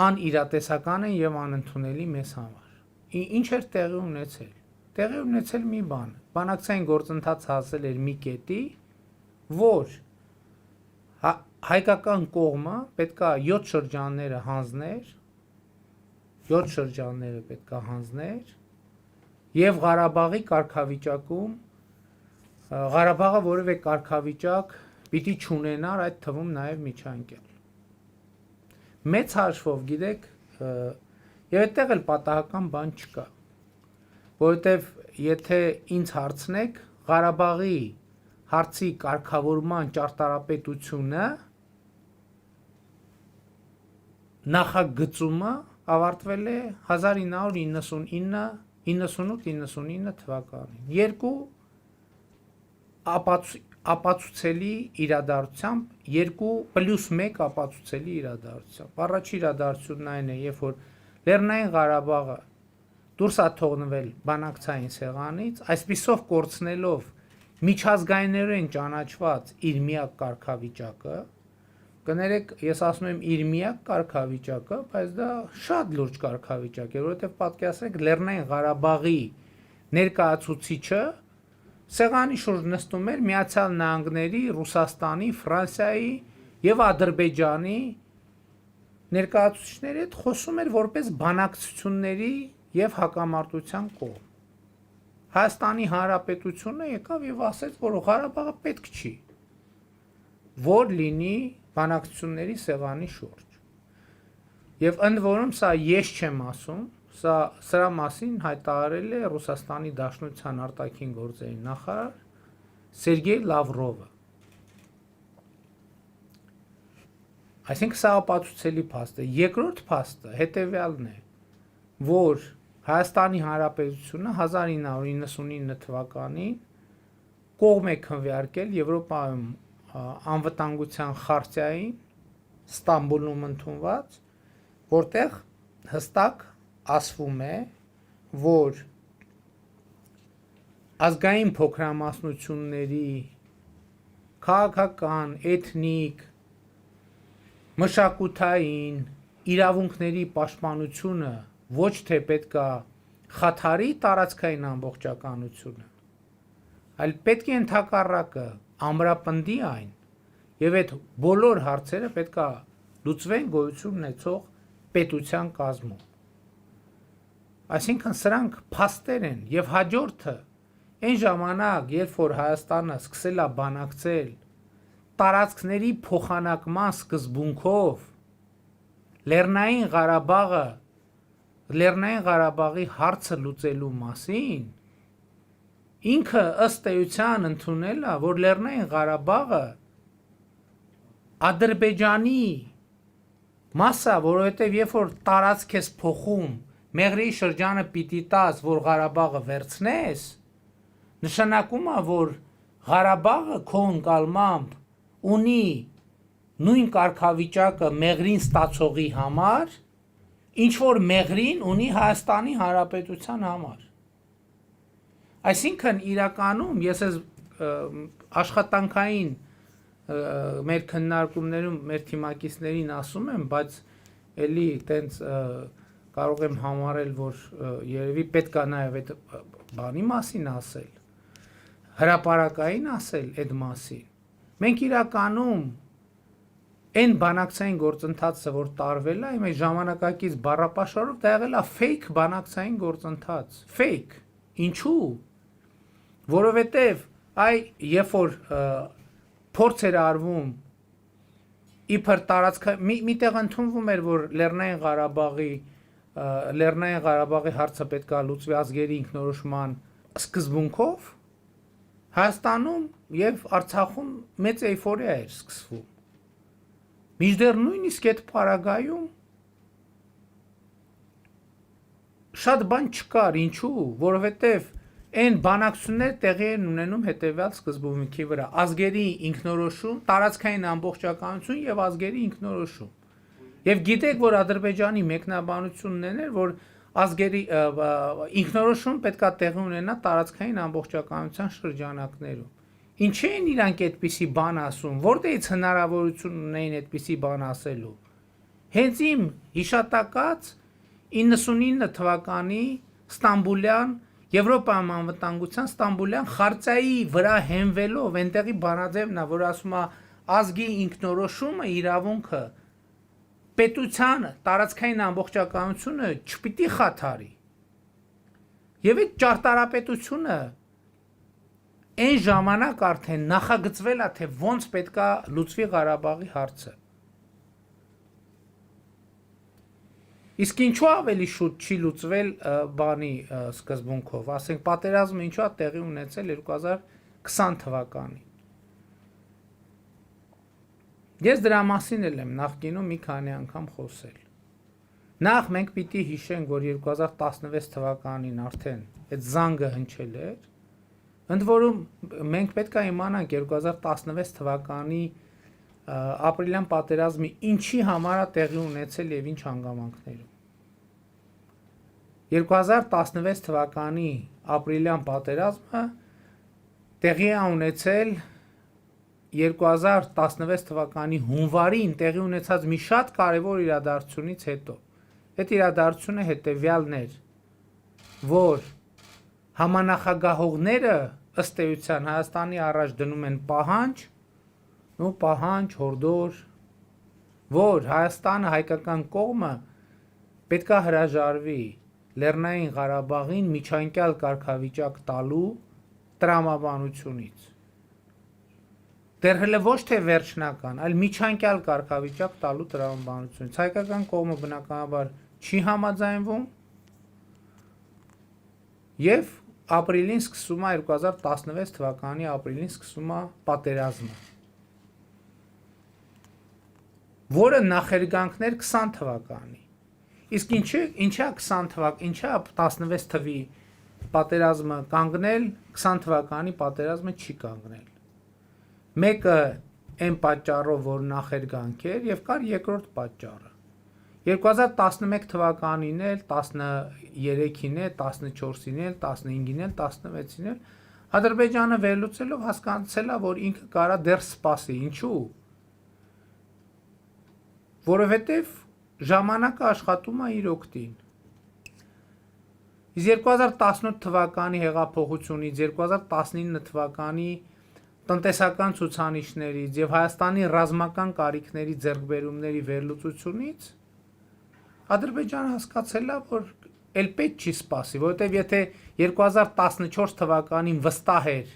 անիրատեսական են եւ անընդունելի մեզ համար։ Ինչ էր տեղի ունեցել։ Տեղի ունեցել մի բան, բանակցային գործընթացը հասել էր մի կետի, որ հայկական կողմը պետքա 7 շրջանները հանձներ, 7 շրջանները պետքա հանձներ եւ Ղարաբաղի կարգավիճակում Ղարաբաղը որևէ կարգավիճակ պիտի չունենար, այդ թվում նաեւ միջանկյալ։ Մեծ հաշվով, գիտեք, եւ այդտեղ էլ պատահական բան չկա, որովհետեւ եթե ինձ հարցնեք, Ղարաբաղի հարցի կարգավորման ճարտարապետությունը նախագծումը ավարտվել է 1998-99 թվականին։ Երկու ապացուցելի իրադարձությամբ, 2+1 ապացուցելի իրադարձությամբ։ Առաջի իրադարձությունն այն է, երբ որ Լեռնային Ղարաբաղը դուրս է թողնվել բանակցային սեղանից, այսպիսով կորցնելով միջազգայինորեն ճանաչված իր միակ կարգավիճակը, կներեք, ես ասում եմ իր միակ կարգավիճակը, բայց դա շատ լուրջ կարգավիճակ է, որովհետև պատկերացրեք Լեռնային Ղարաբաղի ներկայացուցիչը սեղանի շուրջ նստում էր Միացյալ Նահանգների, Ռուսաստանի, Ֆրանսիայի եւ Ադրբեջանի ներկայացուցիչների հետ խոսում էր որպես բանակցությունների եւ հակամարտության կողմ։ Հայաստանի Հանրապետությունը եկավ եւ ասեց, որ Ղարաբաղը պետք չի, որ լինի բանակցությունների սեղանի շուրջ։ Եվ ընդ որում սա ես չեմ ասում, սրա մասին հայտարարել է Ռուսաստանի Դաշնության արտաքին գործերի նախարար Սերգեյ Լավրովը։ Այսինքն սա ապացուցելի փաստ է։ Երկրորդ փաստը հետեւյալն է, որ Հայաստանի Հանրապետությունը 1999 թվականին կողմ է քննարկել Եվրոպայում անվտանգության խարտիային Ստամբուլում ընդունված, որտեղ հստակ ասվում է, որ ազգային փոքրամասնությունների քաղաքական, էթնիկ, մշակութային իրավունքների պաշտպանությունը ոչ թե պետքա խաթարի տարածքային ամբողջականությունը, այլ պետք է ընդհակառակը ամրապնդի այն եւ այդ բոլոր հարցերը պետք է լուծվեն գոյություն ունեցող պետության կազմում։ Այսինքն սրանք փաստեր են եւ հաջորդը այն ժամանակ, երբ որ Հայաստանը սկսել է բանակցել տարածքների փոխանակման սկզբունքով Լեռնային Ղարաբաղի հարցը լուծելու մասին, ինքը ըստ էության ընդունել է, որ Լեռնային Ղարաբաղը Ադրբեջանի մասը, որովհետև երբ որ տարածք ես փոխում, Մեղրի շրջանը պիտի տաս, որ Ղարաբաղը վերցնես, նշանակում է, որ Ղարաբաղը քո ընկալմամբ ունի նույն կարգավիճակը Մեղրին ստացողի համար, ինչ որ Մեղրին ունի Հայաստանի Հանրապետության համար։ Այսինքն իրականում ես այս աշխատանքային մեր քննարկումներում մեր թիմակիցներին ասում եմ, բայց էլի տենց կարող եմ համարել, որ երևի պետք է նաև այդ բանի մասին ասել, հրապարակային ասել այդ մասին։ Մենք իրականում այն բանակցային գործընթացը, որ տարվել է, իմ ժամանակակից բառապաշարով դա եղել է fake բանակցային գործընթաց, fake։ Ինչու՞։ Որովհետև երբ որ փորձ էր արվում իբր տարածքը միտեղ ընդունվում էր, որ Լեռնային Ղարաբաղի հարցը պետք է լուծվի ազգերի ինքնորոշման սկզբունքով, Հայաստանում եւ Արցախում մեծ էյֆորիա էր սկսվում։ Մինչդեռ նույնիսկ այդ պարագայում շատ բան չկար, ինչու, որովհետեւ այն բանակցությունները տեղի են ունենում հետևյալ սկզբունքի վրա՝ ազգերի ինքնորոշում, տարածքային ամբողջականություն եւ ազգերի ինքնորոշում։ Եվ գիտեք, որ Ադրբեջանի մեկնաբանությունն էր, որ ազգերի ինքնորոշում պետք է տեղի ունենա տարածքային ամբողջականության շրջանակներում։ Ինչի են իրանք այդպիսի բան ասում, որտեղից հնարավորություն ունեին այդպիսի բան ասելու։ Հենց իմ հիշատակած 99 թվականի Ստամբուլյան Եվրոպայում անվտանգության Ստամբուլյան խարտայի վրա հենվելով այնտեղի բանաձևն է, որ ասում է ազգի ինքնորոշումը իրավունքը պետության տարածքային ամբողջականությունը չպիտի խաթարի։ Եվ այդ ճարտարապետությունը այն ժամանակ արդեն նախագծվել է, թե ոնց պետքա լուծվի Ղարաբաղի հարցը։ Իսկ ինչու ավելի շուտ չի լուծվել բանի սկզբունքով, ասենք պատերազմը ինչու է տեղի ունեցել 2020 թվականին։ Ես դրա մասին էլ եմ նախկինում մի քանի անգամ խոսել։ Նախ մենք պիտի հիշենք, որ 2016 թվականին արդեն այդ զանգը հնչել էր, ընդ որում մենք պետք է իմանանք 2016 թվականի ապրիլյան պատերազմի ինչի համար է տեղի ունեցել եւ ինչ հանգամանքներում։ 2016 թվականի ապրիլյան պատերազմը տեղի է ունեցել 2016 թվականի հունվարին տեղի ունեցած մի շատ կարևոր իրադարձությունից հետո։ Այդ իրադարձությունը հետևյալն էր, որ համանախագահողները ըստ էության Հայաստանի առաջ դնում են պահանջ, հորդոր, որ Հայաստանը հայկական կողմը պետքա հրաժարվի Լեռնային Ղարաբաղին միջանկյալ կարգավիճակ տալու տրամաբանությունից։ Դեռ հələ ոչ թե վերջնական, այլ միջանկյալ կարգավիճակ տալու տրամաբանությունից։ Հայկական կողմը բնականաբար չի համաձայնվում եւ ապրիլին սկսում է 2016 թվականի ապրիլին սկսում է պատերազմը, որը նախերգանքներ 20 թվականի։ Իսկ ինչա 20 թվական, ինչա 16 թվի պատերազմը կանգնել, 20 թվականի պատերազմը չի կանգնել։ Մեկը այն պատճառով, որ նախերգանք էր, եւ կար երկրորդ պատճառը։ 2011 թվականին էլ, 13-ին էլ, 14-ին էլ, 15-ին էլ, 16-ին էլ Ադրբեջանը վերլուծելով հասկացել է, որ ինքը կարա դեռ սպասի։ Ինչու՞։ Որովհետև ժամանակը աշխատում է իր օգտին։ Իսկ 2018 թվականի հեղափոխությունից 2019 թվականի տնտեսական ցուցանիշներից եւ Հայաստանի ռազմական կարիքների ձեռքբերումների վերլուծությունից Ադրբեջանը հասկացել է, որ էլ պետք չի սպասի, որովհետեւ եթե 2014 թվականին վստահ էր,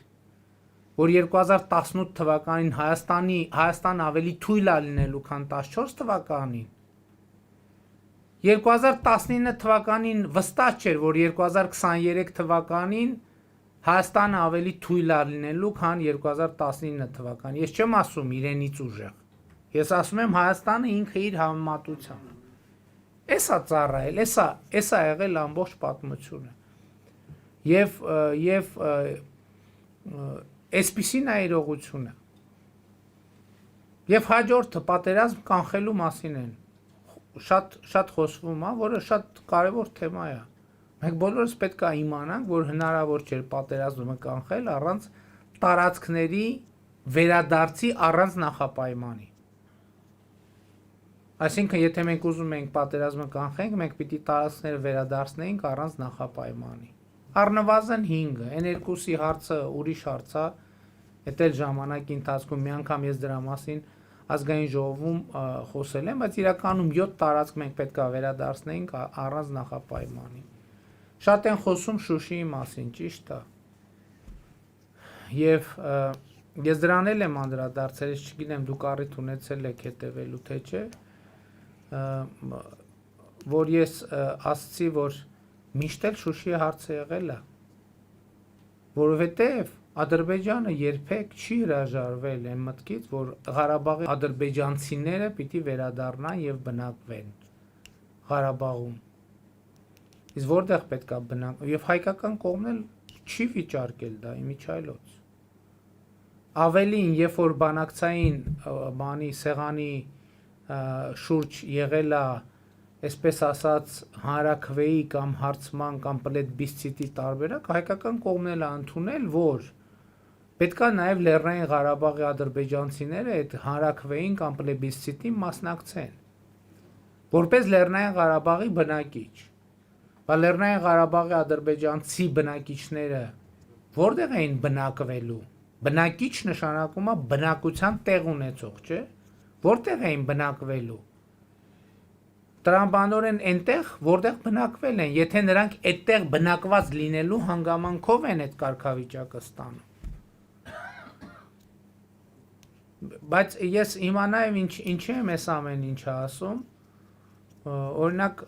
որ 2018 թվականին Հայաստան ավելի թույլ է լինելու, քան 14 թվականին, 2019 թվականին վստահ չէր, որ 2023 թվականին Հայաստանը ավելի թույլ է լինելու, քան 2019 թվականին։ Ես չեմ ասում իրենից ուժեղ։ Ես ասում եմ Հայաստանը ինքը իր համեմատությամբ։ Էսա ծառայել, էսա եղել ամբողջ պատմությունը։ Եվ այսպիսին է իրողությունը։ Եվ հաջորդը պատերազմ կանխելու մասին են։ Շատ խոսվում է, որը շատ կարևոր թեմա է։ Մենք բոլորս պետք է իմանանք, որ հնարավոր չէ պատերազմը կանխել առանց տարածքների վերադարձի առանց նախապայմանի։ Այսինքն, եթե մենք ուզում ենք պատերազմը կանխենք, մենք պիտի տարածքները վերադարձնենք առանց նախապայմանի։ Առնվազն 5-ը, N2-ի հարցը ուրիշ հարց է, այդ էլ ժամանակի ընթացքում մի անգամ ես դրա մասին ազգային ժողովում խոսել եմ, բայց իրականում 7 տարածք մենք պետք է վերադարձնենք առանց նախապայմանի։ Շատ են խոսում Շուշիի մասին, ճիշտ է։ Եվ ես դրան էլ եմ անդրադարձել, ես չգիտեմ դուք առիթ ունեցել եք հետևելու թե չէ, որ ես ասացի, որ միշտ էլ Շուշիի հարցը եղել է, որովհետև Ադրբեջանը երբեք չի հրաժարվել այն մտքից, որ Ղարաբաղի ադրբեջանցիները պիտի վերադառնան եւ բնակվեն Ղարաբաղում։ Իսկ որտեղ պետք է բնակվեն, եւ հայկական կողմն էլ չի վիճարկել դա իմիջայլոց։ Ավելին, երբ որ բանակցային բանի սեղանի շուրջ եղել է, այսպես ասած, հանրաքվեի կամ հարցման կամ պլեբիսցիտի տարբերակ, հայկական կողմն էլ ընդունել, որ պետք է նաև Լեռնային Ղարաբաղի ադրբեջանցիները այդ հանրաքվեին կամ պլեբիսցիտին մասնակցեն, որպես Լեռնային Ղարաբաղի բնակիչ։ Բայց Լեռնային Ղարաբաղի ադրբեջանցի բնակիչները որտեղ էին բնակվելու։ Բնակիչ նշանակում է բնակության տեղ ունեցող, չէ՞։ Որտեղ էին բնակվելու։ Տրամաբանորեն այնտեղ, որտեղ բնակվել են, եթե նրանք այդտեղ բնակված լինելու հանգամանքով են այդ կարգավիճակը ստանում։ Բայց ես իմանայեմ ինչի եմ այս ամեն ինչը ասում, օրինակ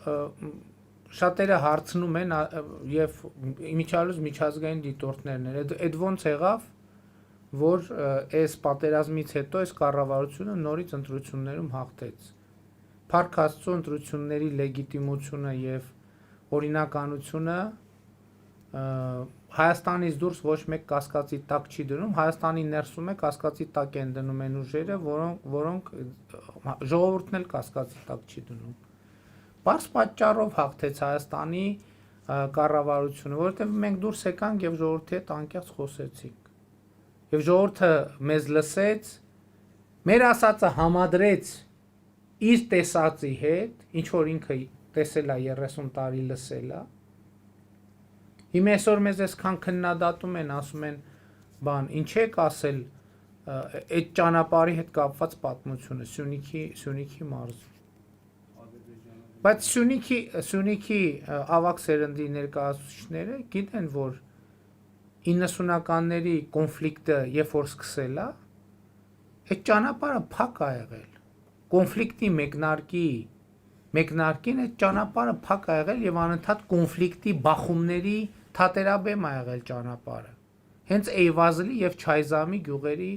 շատերը հարցնում են եւ իմիջիալուց միջազգային դիտորդներն են, այդ ոնց եղավ, որ այս պատերազմից հետո այս կառավարությունը նորից ընտրություններում հաղթեց։ Փառք Աստծո ընտրությունների լեգիտիմությունը եւ օրինականությունը Հայաստանից դուրս ոչ մեկ կասկածի տակ չի դնում, Հայաստանի ներսում է կասկածի տակ են դնում այն ուժերը, որոնք ժողովուրդն էլ կասկածի տակ չի դնում։ Բարձ պատճառով հաղթեց Հայաստանի կառավարությունը, որովհետև մենք դուրս եկանք եւ ժողովրդի հետ անկեղծ խոսեցինք։ Եվ ժողովուրդը մեզ լսեց, մեր ասածը համադրեց իր տեսածի հետ, ինչ որ ինքը տեսել է 30 տարի լսել է։ Հիմա այսօր մեզ այսքան քննադատում են, ասում են, բան, ինչ եք ասել այդ ճանապարհի հետ կապված պատմությունը Սյունիքի մարզում։ Բայց Սյունիքի ավագ սերնդի ներկայացուցիչները գիտեն, որ 90-ականների կոնֆլիկտը երբ որ սկսել է, այդ ճանապարհը փակ է եղել։ Կոնֆլիկտի մեկնարկին այդ ճանապարհը փակ է եղել եւ անընդհատ կոնֆլիկտի բախումների թատերաբեմ է եղել ճանապարհը։ Հենց Էյվազլի եւ Չայզամի գյուղերի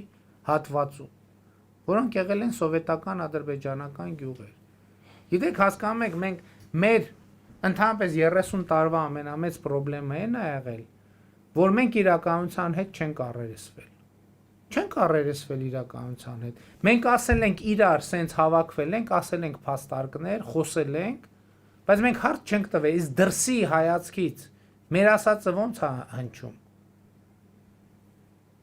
հատվածում, որոնք եղել են սովետական ադրբեջանական գյուղեր։ Գիտեք, հասկանում եք, մենք մեր ընդհանրապես 30 տարվա ամենամեծ խնդրեմը այն է եղել, որ մենք իրականության հետ չենք առերեսվել։ Չենք առերեսվել իրականության հետ։ Մենք ասել ենք իրար սենց հավաքվել ենք, ասել ենք փաստարկներ, խոսել ենք, բայց մենք հարց չենք տվել, իսկ դրսի հայացքից մեր ասածը ո՞նց է հնչում։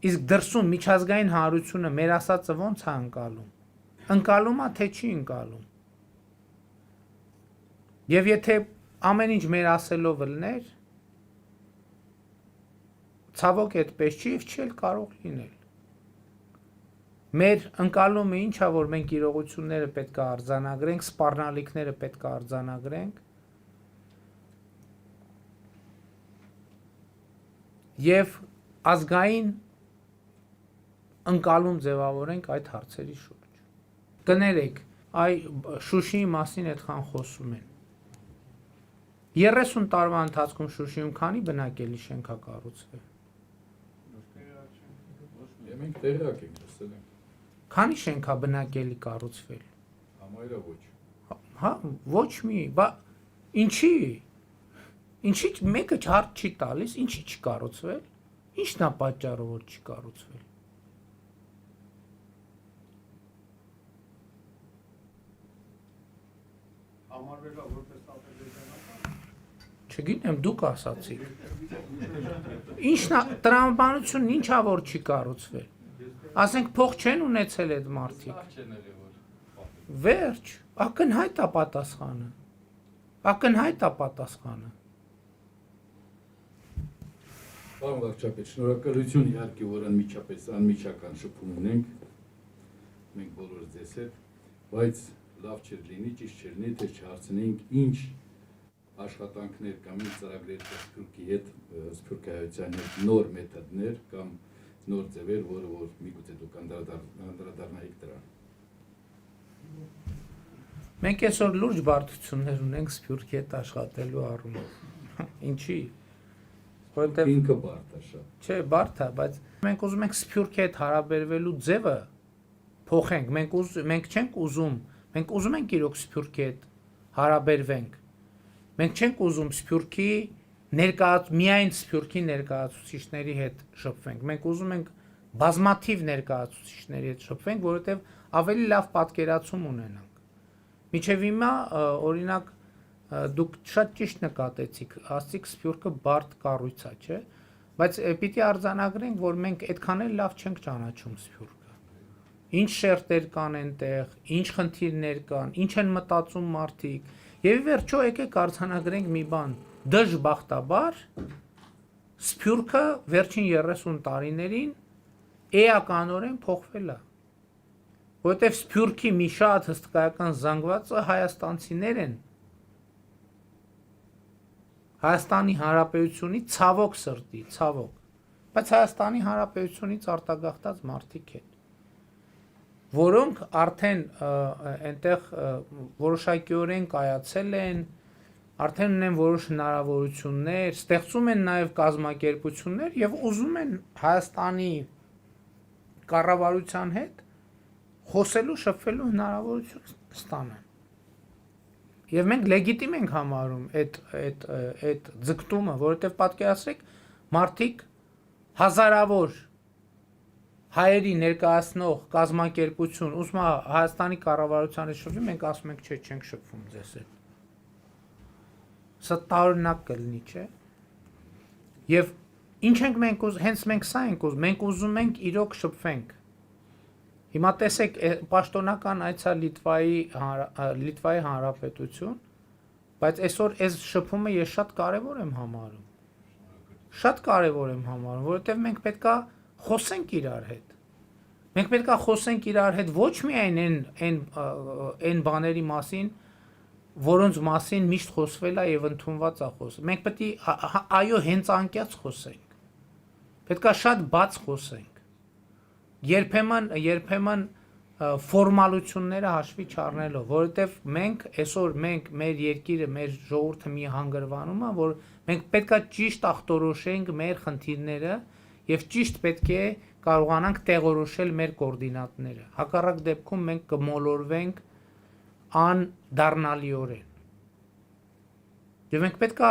Իսկ դրսում միջազգային հանրությունը մեր ասածը ո՞նց է ընկալում։ Ընկալում է, թե չի ընկալում։ Եվ եթե ամեն ինչ մեր ասելով լներ, ցավոք այդպես չի եւ չի էլ կարող լինել։ Մեր ընկալումը ինչա, որ մենք իրողությունները պետք է արձանագրենք, սպառնալիքները պետք է արձանագրենք եւ ազգային ընկալում ձևավորենք այդ հարցերի շուրջ։ Կներեք, այ Շուշիի մասին այդքան խոսում են։ 30 տարվա ընթացքում Շուշիում քանի բնակելի շենք է կառուցվել։ Մենք տեղյակ ենք, լսել ենք։ Քանի շենք է բնակելի կառուցվել։ Համարյա ոչ։ Հա, ոչ մի, բա ինչի։ Ինչի մեկը հարց չի տալիս, ինչի չի կառուցվել։ Ինչն է պատճառը, որ չի կառուցվել։ Համարվել է որպես ադրբեջանական։ Չգիտեմ, դուք ասացիք։ Ինչն է տրամաբանությունն ինչա որ չի կառուցվել։ Ասենք փող չեն ունեցել այդ մարդիկ։ Վերջ, ակնհայտ է պատասխանը։ Ակնհայտ է պատասխանը։ Պարոն վարչապետ, շնորհակալություն իհարկե, որ անմիջական շփում ունենք, մենք բոլորս ձեզ հետ, բայց լավ չէր լինի, ճիշտ չէր լինի, թե չհարցնեինք ինչ աշխատանքներ կամ ինչ ծրագրեր Սփյուռքի հետ, Սփյուռքահայության հետ նոր մեթոդներ կամ նոր ձևեր, որը որ միգուցե դուք անդրադառնայիք դրան։ Մենք այսօր լուրջ բարդություններ ունենք Սփյուռքի հետ աշխատելու առումով։ Ինչի։ Որտեւ ինքը բարդ է շատ։ Չէ, բարդ է, բայց մենք ուզում ենք Սփյուռքի հետ հարաբերվելու ձևը փոխենք։ Մենք չենք ուզում, մենք ուզում ենք իրոք Սփյուռքի հետ հարաբերվենք։ Մենք չենք ուզում Սփյուռքի միայն Սփյուռքի ներկայացուցիչների հետ շփվենք։ Մենք ուզում ենք բազմաթիվ ներկայացուցիչների հետ շփվենք, որովհետև ավելի լավ պատկերացում ունենանք։ Մինչև հիմա, օրինակ, դուք շատ ճիշտ նկատեցիք, ասացիք Սփյուռքը բարդ կառույց է, չէ՞, բայց պիտի արձանագրենք, որ մենք այդքան էլ լավ չենք ճանաչում Սփյուռքը։ Ինչ շերտեր կան այնտեղ, ինչ խնդիրներ կան, ինչ են մտածում մարդիկ։ Եվ ի վերջո եկեք արձանագրենք մի բան, դժբախտաբար Սփյուռքը վերջին 30 տարիներին էականորեն փոխվել է։ Որովհետև Սփյուռքի մի շատ հսկայական զանգվածը հայաստանցիներ են։ Հայաստանի Հանրապետությունից ցավոք սրտի, ցավոք, բայց Հայաստանի Հանրապետությունից արտագաղթած մարդիկ են, որոնք արդեն այնտեղ որոշակիորեն կայացել են, արդեն ունեն որոշ հնարավորություններ, ստեղծում են նաև կազմակերպություններ եւ ուզում են Հայաստանի կառավարության հետ խոսելու, շփվելու հնարավորություն ստանան։ Եվ մենք լեգիտիմ ենք համարում այդ ձգտումը, որովհետև պատկերացրեք, մարդիկ հազարավոր հայերի ներկայացնող կազմակերպություն, ուզում է Հայաստանի կառավարության հետ շփվի, մենք ասում ենք, չէ, չենք շփվում ձեզ հետ։ Սա տարօրինակ կլինի, չէ՞։ Եվ ինչ ենք մենք ուզում, հենց մենք սա ենք ուզում, մենք ուզում ենք իրոք շփվենք։ Հիմա տեսեք, պաշտոնական այցա Լիտվայի Հանրապետություն, բայց այսօր այս շփումը ես շատ կարևոր եմ համարում։ Շատ կարևոր եմ համարում, որովհետև մենք պետքա խոսենք իրար հետ։ Մենք պետքա խոսենք իրար հետ ոչ միայն այն բաների մասին, որոնց մասին միշտ խոսվել է եւ ընդունված է խոսել։ Մենք պետք է այո հենց անկյաց խոսենք։ Պետքա շատ բաց խոսենք։ Երբեմն ֆորմալությունները հաշվի չառնելով, որովհետև մենք մեր երկիրը, մեր ժողովուրդը մի հանգրվանում է, որ մենք պետքա ճիշտ ախտորոշենք մեր խնդիրները եւ ճիշտ պետք է կարողանանք տեղորոշել մեր կոորդինատները։ Հակառակ դեպքում մենք կմոլորվենք անդառնալիորեն։ Եվ մենք պետքա,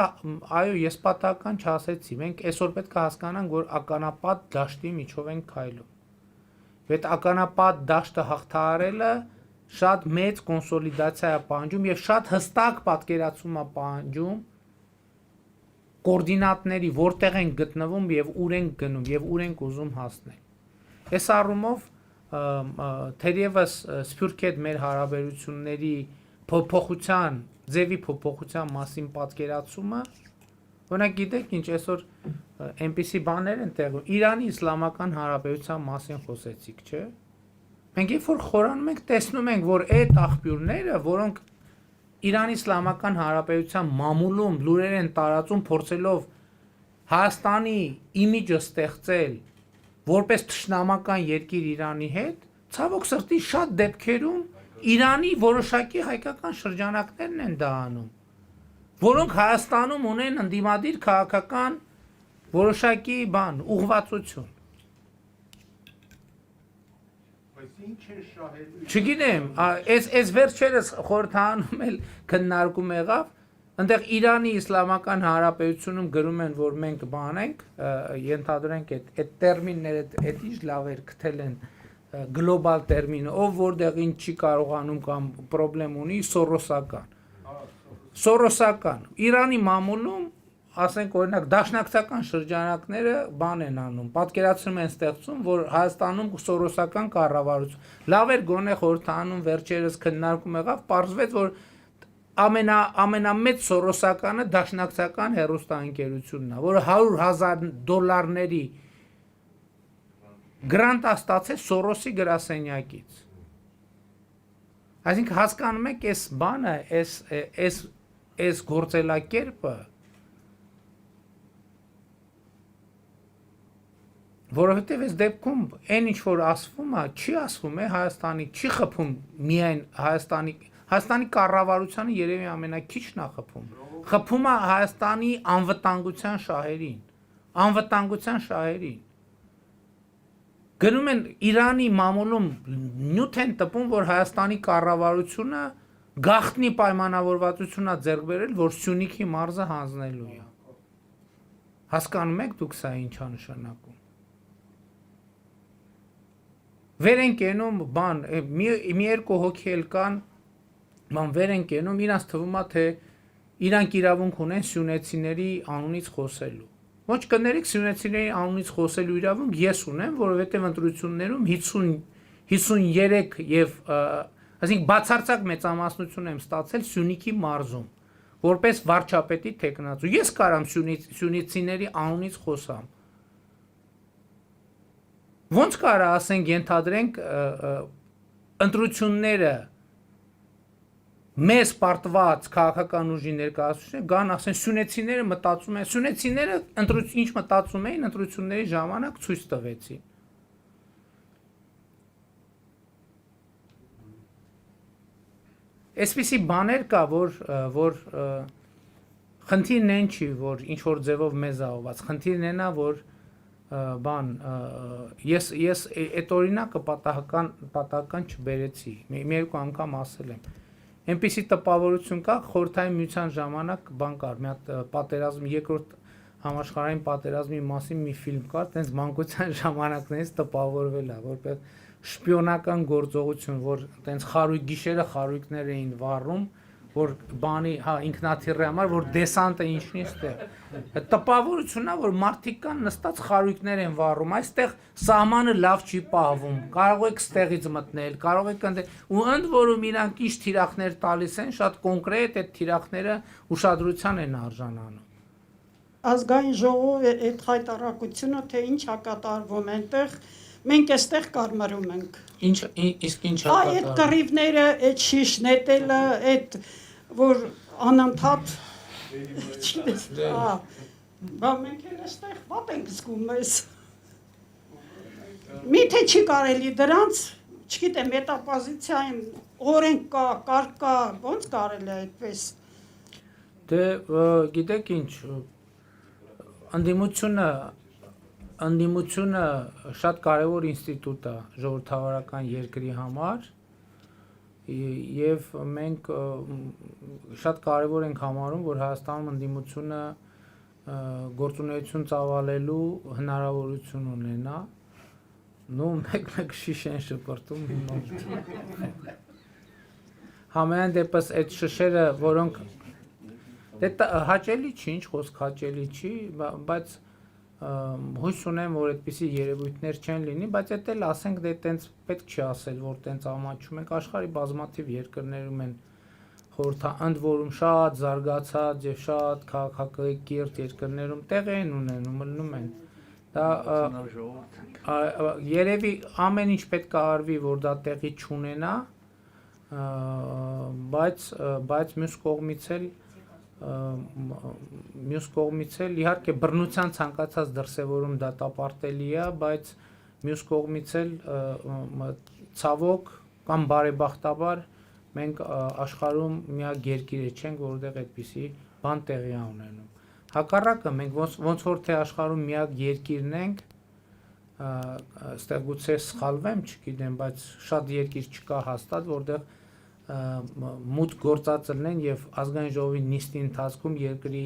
այո, ես պատահական չասեցի, մենք այսօր պետք է հասկանանք, որ ականապատ դաշտի միջով ենք քայլում։ Այդ ականապատ դաշտը հաղթահարելը շատ մեծ կոնսոլիդացիա է պահանջում եւ շատ հստակ պատկերացում է պահանջում կոորդինատների, որտեղ են գտնվում եւ ուր են գնում եւ ուր են ուզում հասնել։ Այս առումով թերևս Սփյուռքի հետ մեր հարաբերությունների ձևի փոփոխության մասին պատկերացումը, օրինակ գիտեք ինչ, այսօր այնպիսի բաներ են տեղում, Իրանի Իսլամական Հանրապետության մասին խոսեցիք, չէ՞։ Մենք երբ որ խորանում ենք, տեսնում ենք, որ այդ աղբյուրները, որոնք Իրանի Իսլամական Հանրապետության մամուլում լուրեր են տարածում, փորձելով Հայաստանի իմիջը ստեղծել որպես թշնամական երկիր Իրանի հետ, ցավոք սրտի շատ դեպքերում Իրանի որոշակի հայկական շրջանակներն են դա անում, որոնք Հայաստանում ունեն ընդդիմադիր քաղաքական որոշակի ուղղվածություն։ Ինչ են շահելու։ Չգիտեմ, այս վերջերս խորհրդանում էլ քննարկում եղավ, այնտեղ Իրանի Իսլամական Հանրապետությունում գրում են, որ մենք ենք, ենթադրենք այդ տերմինները այդ ինչ լավ էր գտել են գլոբալ տերմինը, ով որտեղ ինչ չի կարողանում կամ խնդրեմ ունի, Սորոսական։ Իրանի մամուլում ասենք օրինակ դաշնակցական շրջանակները են անում, պատկերացնում են ստեղծում, որ Հայաստանում սորոսական կառավարություն, լավ էր գոնե խորհրդանում վերջերս քննարկում եղավ, պարզվեց, որ ամենամեծ սորոսականը դաշնակցական հեռուստաընկերությունն է, որը $100,000 գրանտ է ստացել Սորոսի գրասենյակից։ Այսինքն հասկանում եք, այս բանը, այս գործելակերպը, որովհետև այս դեպքում այն ինչ որ ասվում է, չի ասվում է Հայաստանի, չի խփում միայն Հայաստանի կառավարությանը երևի ամենակիչն է խփում։ Խփում է Հայաստանի անվտանգության շահերին։ Գնում են Իրանի մամուլում նյութ են տպում, որ Հայաստանի կառավարությունը գաղտնի պայմանավորվածություն է ձեռք բերել, որ Սյունիքի մարզը հանձնելու է։ Հասկանում եք դուք սա ինչ է նշանակում։ Վեր են կենում մի երկու հոգի էլ կան, վեր են կենում, իրանց թվում է, թե իրանք իրավունք ունեն սյունեցիների անունից խոսելու։ Ոչ կներեք սյունեցիների անունից խոսելու իրավունք ես ունեմ, որովհետև ընտրություններում 53 եւ այսինքն բացարձակ մեծամասնություն եմ ստացել Սյունիքի մարզում, որպես վարչապետի թեկնածու։ Ես կարամ սյունեցիների անունից խոսամ։ Ոնց կարա ասենք ենթադրենք ընտրությունները մեզ պարտված քաղաքական ուժի ներկայացուցիչները գան ասեն սյունեցիները մտածում են, սյունեցիները ինչ մտածում էին ընտրությունների ժամանակ ցույց տվեցին։ Այսպիսի բաներ կա, որ խնդիրն այն չի, որ ինչ որ ձևով մեզ ահված, խնդիրն այն է, որ ես այդ օրինակը պատահական չբերեցի, մի երկու անգամ ասել եմ, այնպիսի տպավորություն կա, խորհրդային միության ժամանակ կար, մի հատ պատերազմ, երկրորդ համաշխարհային պատերազմի մասին մի ֆիլմ կար, տենց մանկության ժամանակներից տպավորվել է, որպես շպիոնական գործողություն, որ տենց գիշերը խարույկներ էին վառում, որ ինքնաթիռի համար, որ դեսանտը ինչն է ստեղ։ Տպավորությունն է, որ մարդիկ կան նստած խարույկներ են վառում, այստեղ սահմանը լավ չի պահվում, կարող եք ստեղից մտնել, կարող եք ու ընդ որում իրանք ինչ թիրախներ տալիս են, շատ կոնկրետ այդ թիրախները ուշադրության են արժանանում։ Ազգային ժողովի այդ հայտարարությունը, թե ինչ է կատարվում այնտեղ, մենք այստեղ կարմարում ենք։ Իսկ ինչ է կատարվում։ Այդ կռիվները, այդ շիշնետելը, այդ որ անընդհատ մենք էլ այստեղ վատ ենք զգում մեզ։ Միթե չի կարելի դրանց, չգիտեմ, մետապոզիցիային օրենք կա, կարգ կա, ոնց կարելի է այդպես։ Դե գիտեք ինչ, ընդդիմությունը շատ կարևոր ինստիտուտ է ժողովրդավարական երկրի համար եւ մենք շատ կարևոր ենք համարում, որ Հայաստանում ընդդիմությունը գործունեություն ծավալելու հնարավորություն ունենա, մեկ շիշ են շպրտում համենայն դեպս այդ շշերը, որոնք հաճելի չի, ինչ խոսք հաճելի չի, բայց հույս ունեմ, որ այդպիսի երևույթներ չեն լինի, բայց այդ էլ ասենք դե տենց պետք չի ասել, որ տենց ամաչում ենք, աշխարհի բազմաթիվ երկրներում են ընդ որում շատ զարգացած եւ շատ քաղաքակիրթ երկրներում տեղ են ունենում, մնում են, Դա երևի ամեն ինչ պետք է արվի, որ դա տեղի չունենա, բայց մյուս կողմից էլ իհարկե բռնության ցանկացած դրսևորում դատապարտելի է, բայց մյուս կողմից էլ ցավոք կամ բարեբախտաբար մենք աշխարհում միակ երկիրը չենք, որտեղ այդպիսի բան տեղի է ունենում։ Հակառակը մենք ոնց որ թե աշխարհում միակ երկիրն ենք, այստեղ գուցե սխալվեմ, չգիտեմ, բայց շատ երկիր չկա հաստատ, որտեղ մուտք գործածելն եւ ազգային ժողովի նիստի ընթացքում երկրի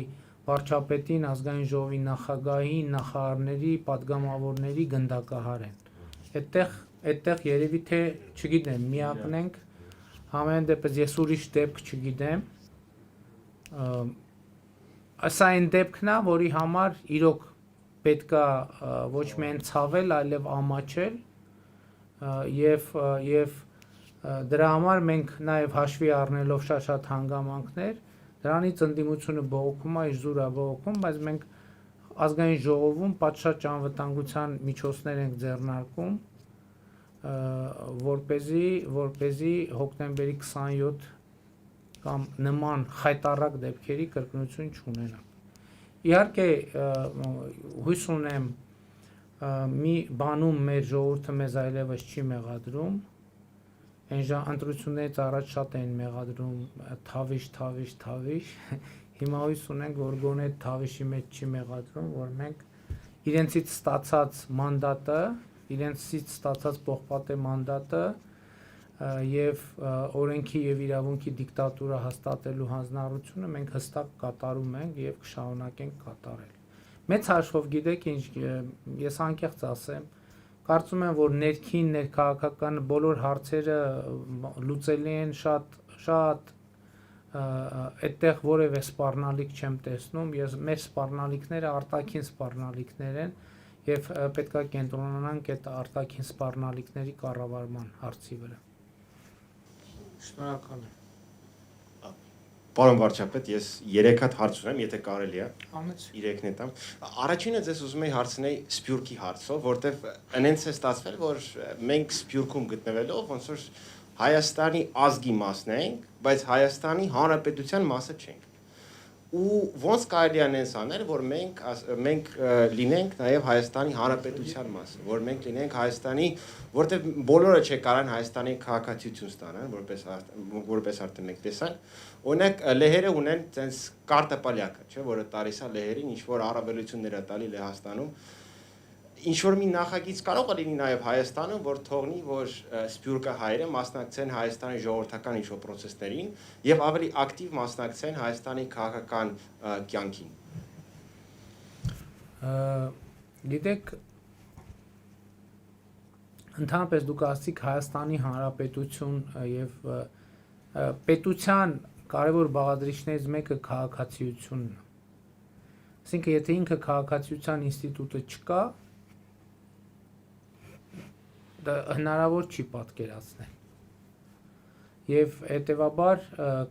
վարչապետին, ազգային ժողովի նախագահին, նախարարների, падգամավորների գնդակահար են։ Այդտեղ երևի թե, չգիտեմ, միակն ենք, համեն դեպս ես ուրիշ դեպք չգիտեմ։ Սա այն դեպքն է, որի համար իրոք պետքա ոչ միայն ցավել, այլև ամաչել եւ դրա համար մենք նաեւ հաշվի առնելով շատ հանգամանքներ, դրանից ընդդիմությունը բողոքում է, իժուր է բողոքում, բայց մենք ազգային ժողովում պատշաճ անվտանգության միջոցներ ենք ձեռնարկում, որպեսզի հոկտեմբերի 27 կամ նման խայտառակ դեպքերի կրկնություն չունենանք։ Իհարկե հույս ունեմ մի բանում մեր ժողովուրդը մեզ այլևս չի մեղադրում, այն ընտրություններից առաջ շատ էին մեղադրում թավիշ, հիմա հույս ունենք, որ գոնե թավիշի մեջ չի մեղադրում, որ մենք իրենցից ստացած մանդատը, իրենցից ստացած պողպատե մանդատը եւ օրենքի եւ իրավունքի դիկտատուրա հաստատելու հանձնառությունը մենք հստակ կատարում ենք եւ կշարունակենք կատարել։ Մեծ հաշվով գիտեք ինչ, ես անկեղծ ասեմ, կարծում եմ, որ ներքին ներքաղաքական բոլոր հարցերը լուծելի են շատ այդտեղ որևէ սպառնալիք չեմ տեսնում, մեր սպառնալիքները արտաքին սպառնալիքներ են եւ պետքա կենտրոնանանք այդ արտաքին սպառնալիքների կառավարման հարցի վրա։ Շնորհակալ եմ։ Պարոն վարչապետ, ես 3 հատ հարց ունեմ, եթե կարելի է։ Ամենից 3-ն է տամ։ Առաջինը ձեզ ուզում եի հարցնել Սփյուռքի հարցով, որտեվ այնց է ստացվել, որ մենք Սփյուռքում գտնվելով ոնց որ Հայաստանի ազգի մասն ենք, բայց Հայաստանի Հանրապետության մասը չենք։ Ու ոնց կարելի է այնց անել, որ մենք լինենք նաև Հայաստանի Հանրապետության մասը, որ մենք լինենք Հայաստանի, որտեղ բոլորը չկարան Հայաստանի քաղաքացիություն ստանան, որպես արդեն մենք տեսանք, օրինակ լեհերը ունեն ցենց կարտապալյակը, չէ, որը տալիս է լեհերին ինչ որ առավելություններ է տալի Լեհաստանում, ինչ որ մի նախագիծ կարող է լինի նաև Հայաստանում, որ թողնի, որ Սփյուռքը հայերը մասնակցեն Հայաստանի ժողովրդական ինչ-որ process-ներին եւ ավելի ակտիվ մասնակցեն Հայաստանի քաղաքական կյանքին։ Գիտեք, ընդհանրապես դուք ասացիք Հայաստանի Հանրապետություն եւ պետության կարևոր բաղադրիչներից մեկը քաղաքացիությունն է։ Այսինքն, եթե ինքը քաղաքացիության ինստիտուտը չկա, դա հնարավոր չի պատկերացնել։ Եվ հետևաբար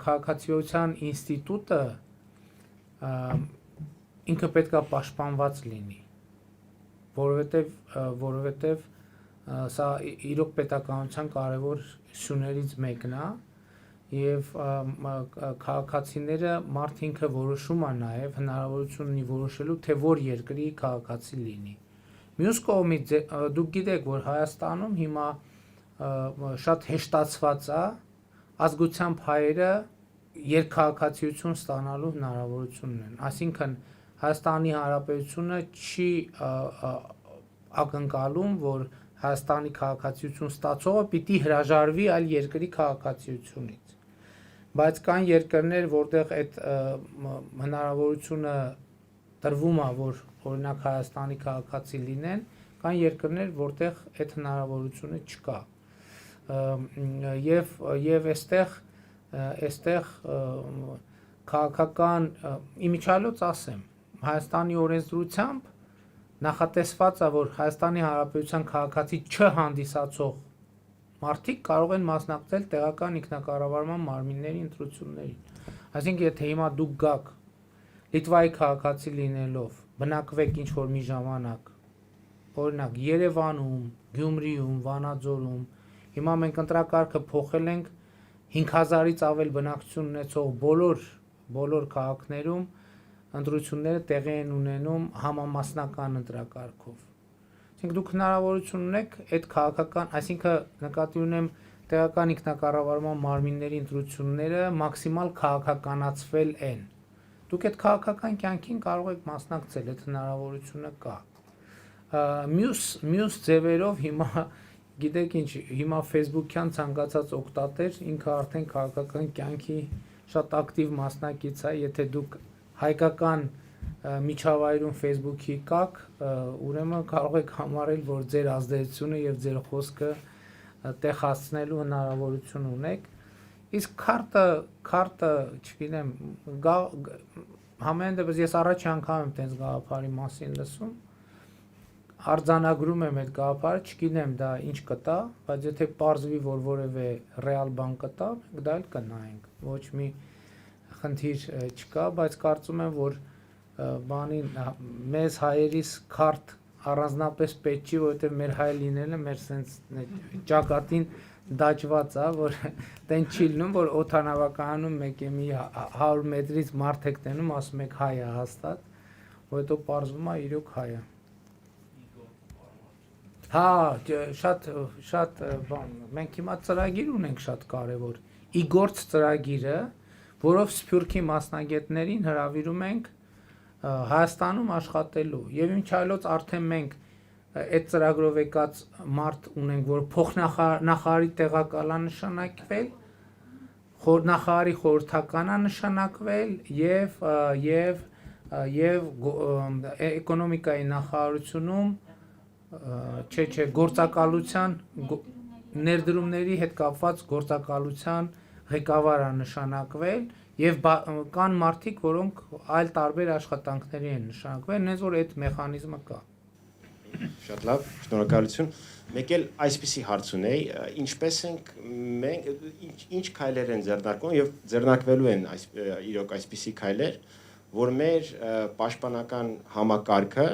քաղաքացիության ինստիտուտը ինքը պետք է պաշտպանված լինի, որովհետև սա իրոք պետականության կարևոր սյուներից մեկն է եւ քաղաքացիները մարդ ինքը որոշում է նաեւ հնարավորություն ունի որոշելու թե որ երկրի քաղաքացի լինի։ Մյուս կողմից դուք գիտեք, որ Հայաստանում հիմա շատ հեշտացված է ազգությամբ հայերը երկքաղաքացիություն ստանալու հնարավորություն ունեն։ Այսինքն Հայաստանի Հանրապետությունը չի ակնկալում, որ Հայաստանի քաղաքացիություն ստացողը պիտի հրաժարվի այլ երկրի քաղաքացիությունից։ Բայց կան երկրներ, որտեղ այդ հնարավորությունը տրվում է, որ օրինակ Հայաստանի քաղաքացի լինեն, կան երկրներ, որտեղ այդ հնարավորությունը չկա։ Եվ այստեղ քաղաքական իմիջիալոց ասեմ, Հայաստանի օրենսդրությամբ նախատեսված է, որ Հայաստանի Հանրապետության քաղաքացի չհանդիսացող մարդիկ կարող են մասնակցել տեղական ինքնակառավարման մարմինների ընտրություններին։ Այսինքն, եթե հիմա դուք գաք Լիտվայի քաղաքացի լինելով, բնակվեք ինչ-որ մի ժամանակ օրինակ Երևանում, Գյումրիում, Վանաձորում հիմա մենք ընտրակարգը փոխել ենք 5000-ից ավել բնակչություն ունեցող բոլոր քաղաքներում ընտրությունները տեղի են ունենում համամասնական ընտրակարգով։ Այսինքն դուք հնարավորություն ունեք այդ քաղաքական, այսինքն նկատի ունեմ տեղական ինքնակառավարման մարմինների ընտրությունները մաքսիմալ քաղաքականացվել են։ Դուք այդ քաղաքական կյանքին կարող եք մասնակցել, այդ հնարավորությունը կա։ Մյուս ձևերով հիմա գիտեք ինչ, հիմա Facebook-յան ցանկացած օգտատեր ինքը արդեն քաղաքական կյանքի շատ ակտիվ մասնակից է, եթե դուք հայկական միջավայրում Facebook-ի կաք, ուրեմն կարող եք համարել, որ ձեր ազդեցությունը եւ ձեր խոսքը տեղ հասցնելու հնարավորություն ունեք։ Իսկ քարտը, չգիտեմ, համեն դեպս ես առաջի անգամ եմ տենց գաղափարի մասին լսում, արձանագրում եմ այդ գաղափարը, չգիտեմ դա ինչ կտա, բայց եթե պարզվի, որ որևէ ռեալ բան կտա, մենք դա էլ կնայենք, ոչ մի խնդիր չկա, բայց կարծում եմ, որ բանին մեզ հայերիս քարտ առանձնապես պետք չի, որովհետև մեր հայ լինելը մեր սենց ճակատին դաջված է, որ տեն չի լինում, որ օդանավակայանում մեկ է մի 100 մետրից մարդ եք տենում, ասում եք հայ է հաստատ, որովհետև պարզվում է իրոք հայ է։ Հա, շատ բան, մենք հիմա ծրագիր ունենք շատ կարևոր, իգործ ծրագիրը, որով Սփյուռքի մասնագետներին հրավիրում ենք Հայաստանում աշխատելու եւ ինչ այլոց արդեն մենք այդ ծրագրով եկած մարդ ունենք, որ փոխնախարարի տեղակալա նշանակվել, նախարարի խորհրդականա նշանակվել եւ էկոնոմիկայի նախարարությունում գործակալության ներդրումների հետ կապված գործակալության ղեկավարը նշանակվել եւ կան մարդիկ, որոնք այլ տարբեր աշխատանքների են նշանակվել, նենց որ այդ մեխանիզմը կա։ Շատ լավ, շնորհակալություն։ Մեկ էլ այսպիսի հարց ունեի, ինչպես ենք մենք ինչ քայլեր են ձեռնարկում եւ ձեռնարկվելու են իրոք այսպիսի քայլեր, որ մեր պաշտպանական համակարգը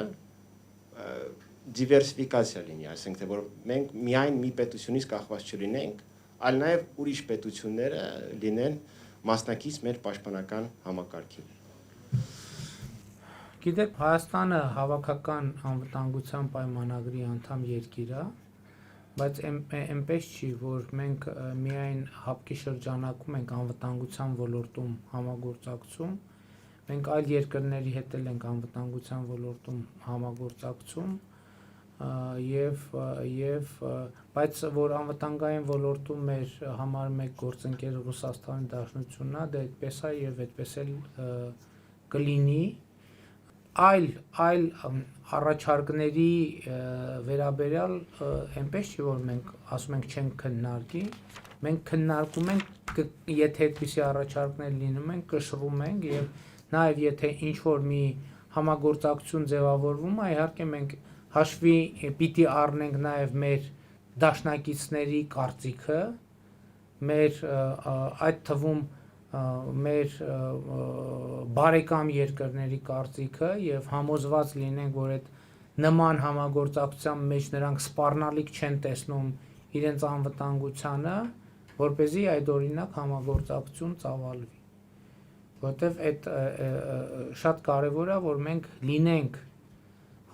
դիվերսիֆիկացիա լինի, այսինքն թե որ մենք միայն մի պետությունից կախված չլինենք, այլ նաև ուրիշ պետությունները լինեն մասնակից մեր պաշտպանական համակարգին։ Գիտեք, Հայաստանը հավաքական անվտանգության պայմանագրի անդամ երկիր է, բայց այնպես չի, որ մենք միայն հապկի շրջանակում ենք անվտանգության ոլորտում համագործակցում, մենք այլ երկրների հետ էլ ենք անվտանգության ոլորտում համագործակցում բայց որ անվտանգային ոլորտում մեր համար մեկ գործընկեր Ռուսաստանի Դաշնությունն է, դա այդպես է եւ այդպես էլ կլինի։ Այլ առաջարկների վերաբերյալ այնպես չի, որ մենք ասում ենք չենք քննարկի, մենք քննարկում ենք, եթե այդպիսի առաջարկներ լինում են, կշռում ենք եւ նաեւ եթե ինչ որ մի համագործակցություն ձևավորվում է, իհարկե մենք հաշվի պիտի առնենք նաև մեր դաշնակիցների կարծիքը, մեր այդ թվում մեր բարեկամ երկրների կարծիքը եւ համոզված լինենք, որ այդ նման համագործակցության մեջ նրանք սպառնալիք չեն տեսնում իրենց անվտանգությանը, որպեսզի այդ օրինակ համագործակցություն ծավալվի։ Որտեւ այդ շատ կարեւոր է, որ մենք լինենք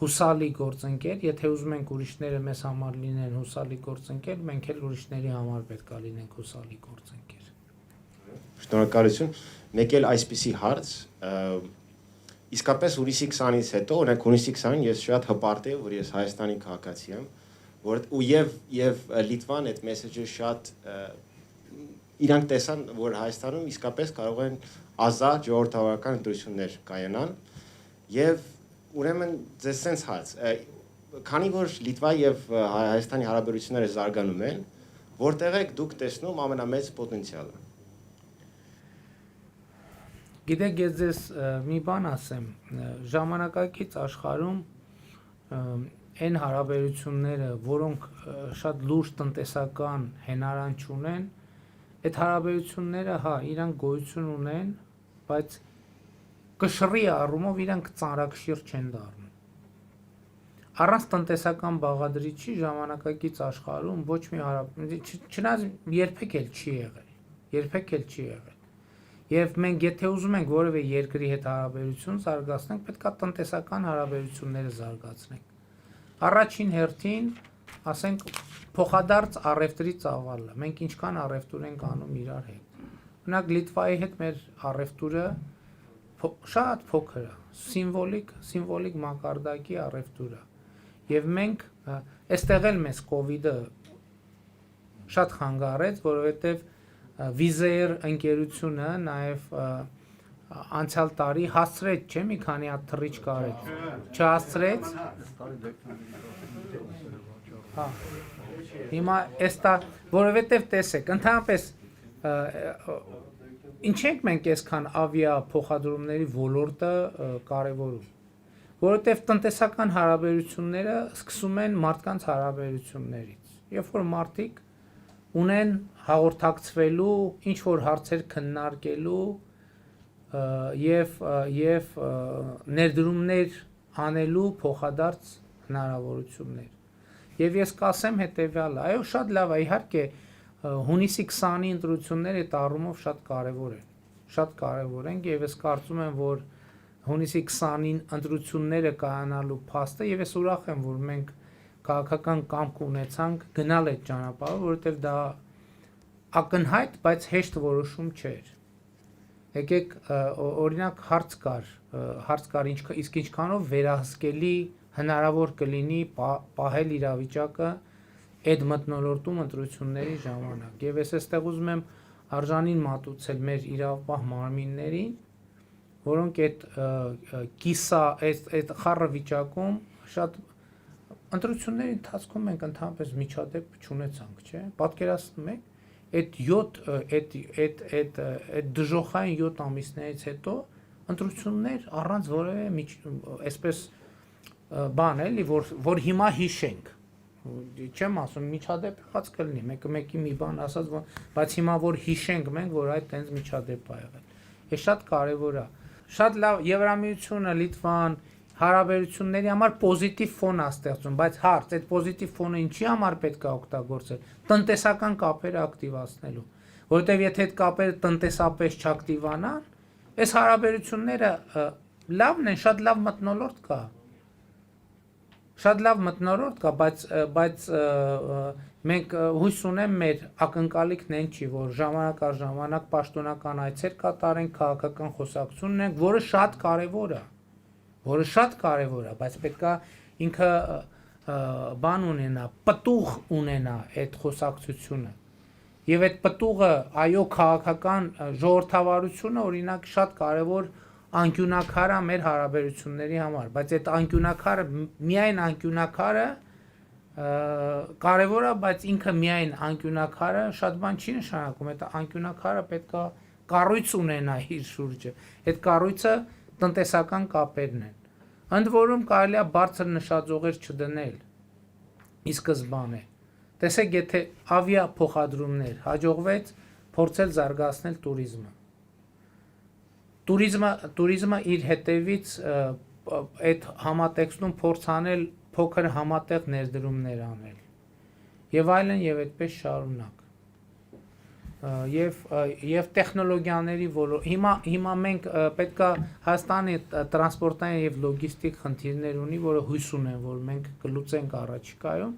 հուսալի գործընկեր, եթե ուզում ենք ուրիշները մեզ համար լինեն հուսալի գործընկեր, մենք էլ ուրիշների համար պետք է լինենք հուսալի գործընկեր։ Շնորհակալություն։ Մեկ էլ այսպիսի հարց, իսկապես հունիսի 20-ից հետո, օրինակ հունիսի 20-ին ես շատ հպարտ եմ, որ ես Հայաստանի քաղաքացի եմ, որ եւ Լիտվան այդ մեսեջը շատ իրանք տեսան, որ Հայաստանում իսկապես կարող են ազատ ժողովրդավարական ընտրություններ կայանան եւ ուրեմն ձեզ sense հարց, քանի որ Լիտվա եւ Հայաստանի հարաբերությունները զարգանում են, որտեղ եք դուք տեսնում ամենամեծ պոտենցիալը։ Գիտեք, ես ձեզ մի բան ասեմ, ժամանակակից աշխարհում այն հարաբերությունները, որոնք շատ լուրջ տնտեսական հենարան չունեն, այդ հարաբերությունները, հա, իրանք գոյություն ունեն, բայց կշռի առումով իրանք ծանրակշիռ չեն դառնում։ առանց տնտեսական բաղադրիչի ժամանակակից աշխարհում ոչ մի չնայած երբեք էլ չի եղել։ Եվ մենք եթե ուզում ենք որևէ երկրի հետ հարաբերություն զարգացնենք, պետք է տնտեսական հարաբերությունները զարգացնենք։ Առաջին հերթին, ասենք, փոխադարձ առևտրի ծավալը։ Մենք ինչքան առևտուր ենք անում իրար հետ։ Օրինակ Լիտվայի հետ մեր առևտուրը շատ փոքր է, սիմվոլիկ մակարդակի առևտուր է։ Եվ մենք այստեղ էլ մեզ կովիդը շատ խանգարեց, որովհետև Վիզեր ընկերությունը նաև անցյալ տարի հասցրեց, չէ՞ մի քանի հատ թռիչք արեց։ Չհասցրեց։ Հա։ Հիմա էստա, որովհետև տեսեք, ընդհանրապես ինչ ենք մենք այսքան ավիա փոխադրումների ոլորտը կարևորում։ Որովհետև տնտեսական հարաբերությունները սկսում են մարդկանց հարաբերություններից։ Երբ որ մարդիկ ունեն հաղորդակցվելու, ինչ որ հարցեր քննարկելու եւ ներդրումներ անելու փոխադարձ հնարավորություններ։ Եվ ես կասեմ հետեւյալը, այո, շատ լավ է, իհարկե հունիսի 20-ի ընտրությունները այդ առումով շատ կարևոր են եւ ես կարծում եմ, որ հունիսի 20-ին ընտրությունները կայանալու փաստը եւ ես ուրախ եմ, որ մենք քաղաքական կամք ունեցանք գնալ այդ ճանապարհով, որովհետև դա ակնհայտ, բայց հեշտ որոշում չէր։ Եկեք օրինակ հարց կար իսկ ինչքանով վերահսկելի հնարավոր կլինի պահել իրավիճակը այդ մթնոլորտում ընտրությունների ժամանակ։ Եվ ես այստեղ ուզում եմ արժանին մատուցել մեր իրավապահ մարմիններին, որոնք այդ խառը վիճակում շատ ընտրությունների ընթացքում մենք ընդհանրապես միջադեպ չունեցանք, չէ՞։ Պատկերացնում եք, այդ դժոխային 7 ամիսներից հետո ընտրություններ առանց որևէ այսպես բան էլի, որ հիմա հիշենք։ Չեմ ասում միջադեպ եղած կլինի, մեկը մեկի մի բան ասած, բայց հիմա որ հիշենք մենք, որ այդ տենց միջադեպ ա եղել։ Այս շատ կարևոր է։ Շատ լավ Եվրամիությունը, Լիտվան հարաբերությունների համար պոզիտիվ ֆոն է ստեղծում, բայց հարց, այդ պոզիտիվ ֆոնը ինչի համար պետք է օգտագործել։ Տնտեսական կապերը ակտիվացնելու, որովհետև եթե այդ կապերը տնտեսապես չակտիվանան, այս հարաբերությունները լավն են, շատ լավ մթնոլորտ կա։ Շատ լավ մթնոլորտ կա, բայց մենք հույս ունեմ մեր ակնկալիքն են չի, որ ժամանակ առ ժամանակ պաշտոնական այցեր կատարենք, քաղաքական խոսակցություն ունենք, որը շատ կարևոր է, բայց պետքա ինքը բան ունենա, պտուղ ունենա այդ խոսակցությունը։ Եվ այդ պտուղը, այո, քաղաքական ժողովրդավարությունը օրինակ շատ կարևոր անկյունակար է մեր հարաբերությունների համար, բայց այդ անկյունակարը միայն անկյունակարը կարևոր է, բայց ինքը միայն անկյունակարը շատ բան չի նշանակում, այդ անկյունակարը պետքա կառույց ունենա իր շուրջը։ Այդ կառույցը տնտեսական կապերն են։ Ընդ որում կարելի է բարձր նշաձողեր չդնել ի սկզբանե։ Տեսեք, եթե ավիա փոխադրումներ հաջողվեց փորձել զարգացնել туриզմը։ Туриզմը իր հետևից այդ համատեքստում փորձ անել փոքր համատեղ ներդրումներ անել։ Եվ այլն եւ այդպես շարունակ։ Եվ տեխնոլոգիաների հիմա մենք պետքա Հայաստանի տրանսպորտային եւ լոգիստիկ խնդիրներ ունի, որը հույս ունեն, որ մենք կլուծենք առաջիկայում,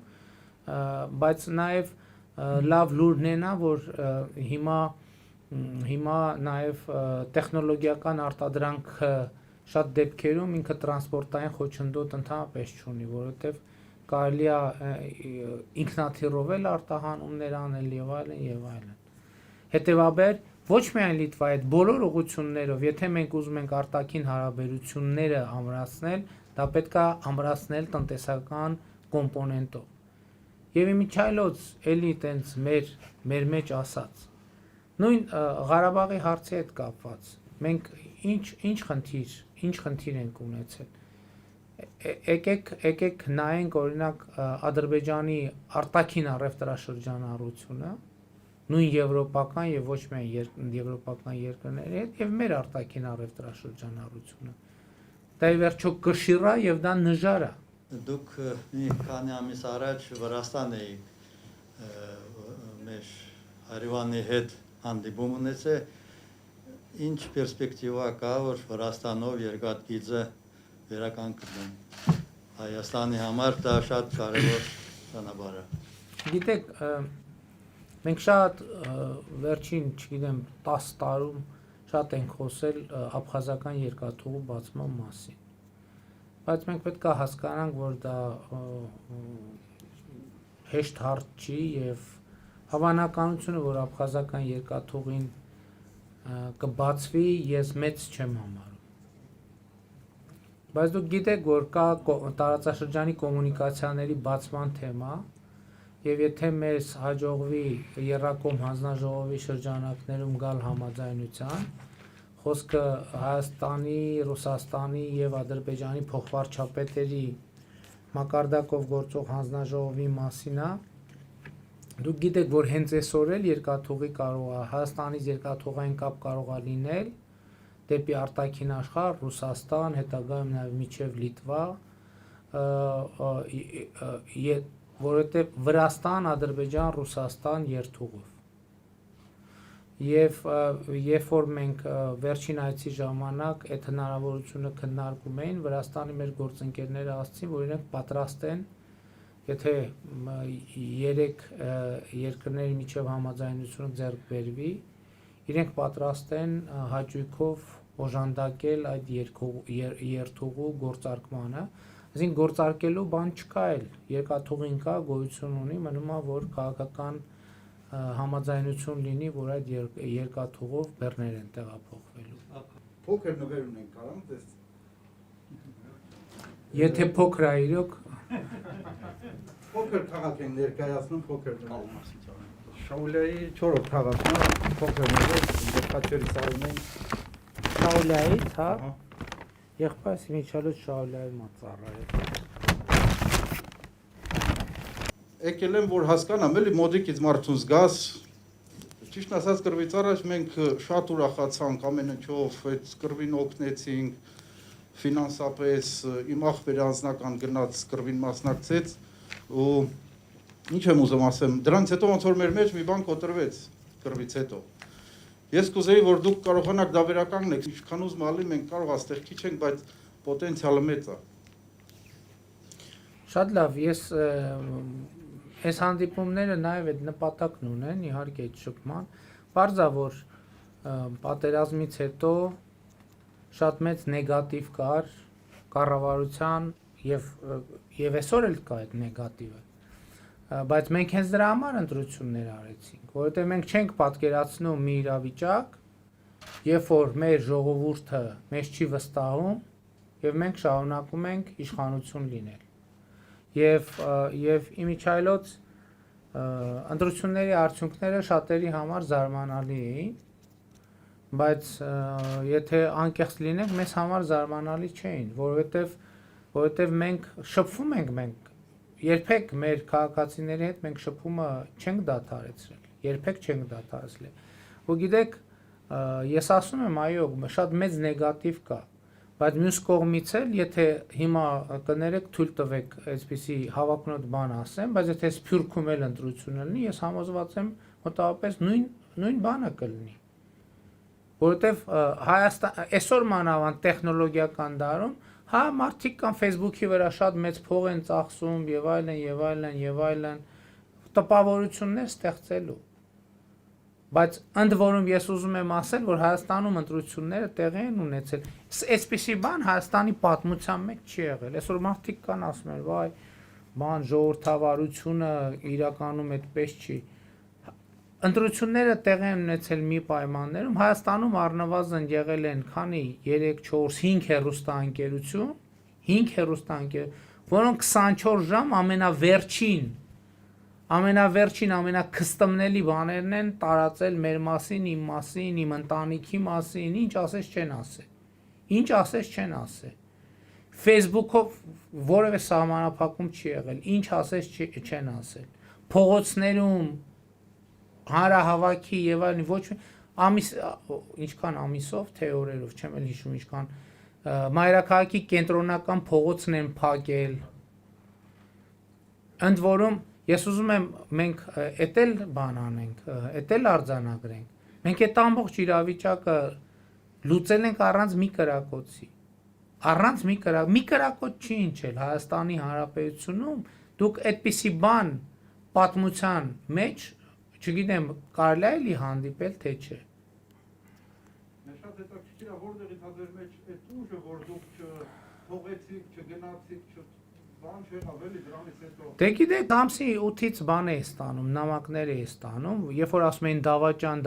բայց նաեւ լավ լուրն է նա, որ հիմա նաեւ տեխնոլոգիական արտադրանքը շատ դեպքերում ինքը տրանսպորտային խոչընդոտ ընդհանրապես չունի, որովհետեւ կարելի է ինքնաթիռով արտահանումներ անել եւ այլն։ Հետևաբար ոչ միայն Լիտվայի այդ բոլոր ուղղություններով, եթե մենք ուզում ենք արտաքին հարաբերությունները ամրացնել, դա պետք է ամրացնել տնտեսական կոմպոնենտով։ Եվ իմիջայլոց էլի տենց մեր մեջ ասած։ Նույն Ղարաբաղի հարցի հետ կապված։ Մենք ինչ խնդիր ենք ունեցել։ Եկեք նայենք օրինակ Ադրբեջանի արտաքին առևտրաշրջանառությունը, նույն եվրոպական եւ ոչ միայն եվրոպական երկրների հետ եւ մեր արտաքին առևտրաշրջանառությունը։ Դա ի վերջո կշիռա եւ դա նժար է։ Դուք մի քանի ամիս առաջ Վրաստան էիք մեր հարևանի հետ հանդիպում ունեցել ինչ պերսպեկտիվա կա որ Վրաստանով երկաթգիծը վերականգնեն Հայաստանի համար դա շատ կարևոր ճանապարհ է Գիտեք, մենք շատ վերջին, չգիտեմ, 10 տարում շատ ենք խոսել աբխազական երկաթուղու բացման մասին։ Բայց մենք պետք է հասկանանք, որ դա հեշտ հարց չի եւ հավանականությունը, որ աբխազական երկաթուղին կբացվի, ես մեծ չեմ համարում։ Բայց դուք գիտեք, որ կա տարածաշրջանի կոմունիկացիաների բացման թեմա, եւ եթե մեզ հաջողվի Եռակոմ հանձնաժողովի շրջանակներում գալ համաձայնության, խոսքը Հայաստանի, Ռուսաստանի եւ Ադրբեջանի փոխվարչապետերի մակարդակով գործող հանձնաժողովի մասին է, դուք գիտեք, որ հենց այսօր էլ երկաթուղի կարող է Հայաստանից երկաթուղային կապ կարող է լինել դեպի արտաքին աշխարհ, Ռուսաստան, հետագայում նաև միջև Լիտվա, որովհետև Վրաստան, Ադրբեջան, Ռուսաստան երթուղով։ Եվ երբ որ մենք վերջին այցի ժամանակ այդ հնարավորությունը քննարկում էին, Վրաստանի մեր գործընկերները ասացին, որ իրենք պատրաստ են, եթե 3 երկրների միջև համաձայնությունը ձեռք բերվի, իրենք պատրաստ են հաճույքով օժանդակել այդ երթուղու գործարկմանը, այսինքն գործարկելու բան չկա էլ, երկաթուղին կա, գոյություն ունի, մնում է որ քաղաքական համաձայնություն լինի, որ այդ երկաթուղով բեռներ են տեղափոխվելու։ Փոքր նվեր ունենք, կարամ դες։ Եթե փոքր է իրոք, Փոքր քաղաք են ներկայացնում փոքր նվեր։ Շաուլիայի 4-րդ քաղաքն է, փոքր նվեր, դեպքաչերի սարում են։ Շաուլիայից, հա։ Եղբայրս Միչալոց Շաուլիայի մածառայը։ Եկել եմ որ հասկանամ, էլի մոդիկից մարդուն զգաս։ Ճիշտ ասած կրվից առաջ մենք շատ ուրախացանք ամեն ինչով, այդ կրվին օգնեցինք, ֆինանսապես իմ աղբերը անձնական գնաց կրվին մասնակցեց ու ինչ եմ ուզում ասեմ, դրանից հետո ոնց որ մեր մեջ մի բան կոտրվեց կրվից հետո։ Ես կուզեի որ դուք կարողանաք դա վերականգնեք, ինչքան ուզում ալի մենք կարող աստեղ քիչ ենք, բայց պոտենցիալը մեծ է։ Շատ լավ, այս հանդիպումները նաև այդ նպատակն ունեն, իհարկե այդ շփման, բարձա որ պատերազմից հետո շատ մեծ նեգատիվ կար կառավարության եւ այսօր էլ կա այդ նեգատիվը, բայց մենք հենց դրա համար ընտրություններ արեցինք, որովհետեւ մենք չենք պատկերացնում մի իրավիճակ, երբ որ մեր ժողովուրդը մեզ չի վստահում եւ մենք շարունակում ենք իշխանություն լինել։ Եվ իմիջայլոց ընտրությունների արդյունքները շատերի համար զարմանալի էին, բայց եթե անկեղծ լինենք, մեզ համար զարմանալի չէին, որովհետև մենք շփվում ենք, երբեք մեր քաղաքացիների հետ մենք շփումը չենք դադարեցրել, երբեք չենք դադարեցրել։ Ու գիտեք, ես ասում եմ, այո, շատ մեծ նեգատիվ կա, բայց մյուս կողմից էլ, եթե հիմա կներեք թույլ տվեք այսպիսի հավակնոտ բան ասեմ, բայց եթե Սփյուռքում էլ ընտրություն լինի, ես համոզված եմ մոտավորապես նույն բանը կլինի։ Որովհետև Հայաստան այսօր մանավանդ տեխնոլոգիական դարում, հա մարդիկ կան Facebook-ի վրա շատ մեծ փող են ծախսում եւ այլն, տպավորություններ ստեղծելու։ Բայց ընդ որում ես ուզում եմ ասել, որ Հայաստանում ընտրությունները տեղի են ունեցել։ Այսպիսի բան Հայաստանի պատմության մեջ չի եղել։ Այսօր մարդիկ կան ասում են, վայ, բան ժողովրդավարությունը իրականում այդպես չի։ Ընտրությունները տեղի են ունեցել մի պայմաններում, Հայաստանում առնվազն եղել են քանի 3, 4, 5 հեռուստաընկերություն, 5 հեռուստաընկեր, որոնք 24 ժամ ամենավերջին, ամենաքստմնելի բաներն են տարածել մեր մասին, իմ մասին, իմ ընտանիքի մասին, ինչ ասես չեն ասել։ Facebook-ով որևէ սահմանափակում չի եղել, ինչ ասես չեն ասել։ Փողոցներում հանրահավաքի եւ այլն ոչ ինչքան ամիսով, թե օրերով, չեմ էլ հիշում ինչքան մայրաքաղաքի կենտրոնական փողոցն են փակել, ընդ որում ես ուզում եմ մենք էտել բան անենք, էտել արձանագրենք։ Մենք այդ ամբողջ իրավիճակը լուծել ենք առանց մի կրակոցի։ Առանց մի կրակոց չի ինչել Հայաստանի Հանրապետությունում, դուք այդպիսի բան պատմության մեջ, չգիտեմ, կարելի է էլի հանդիպել, թե չէ։ Շատ հետաքրքիր է, որտեղից հա ձեր մեջ այդ ուժը, որ դուք չթողեցիք, չգնացիք, բան չեղավ էլի դրանից հետո։ Դե գիտեք, ամսի 8-ից բան է ստանում, նամակներ է ստանում, երբ որ ասում էին դավաճան,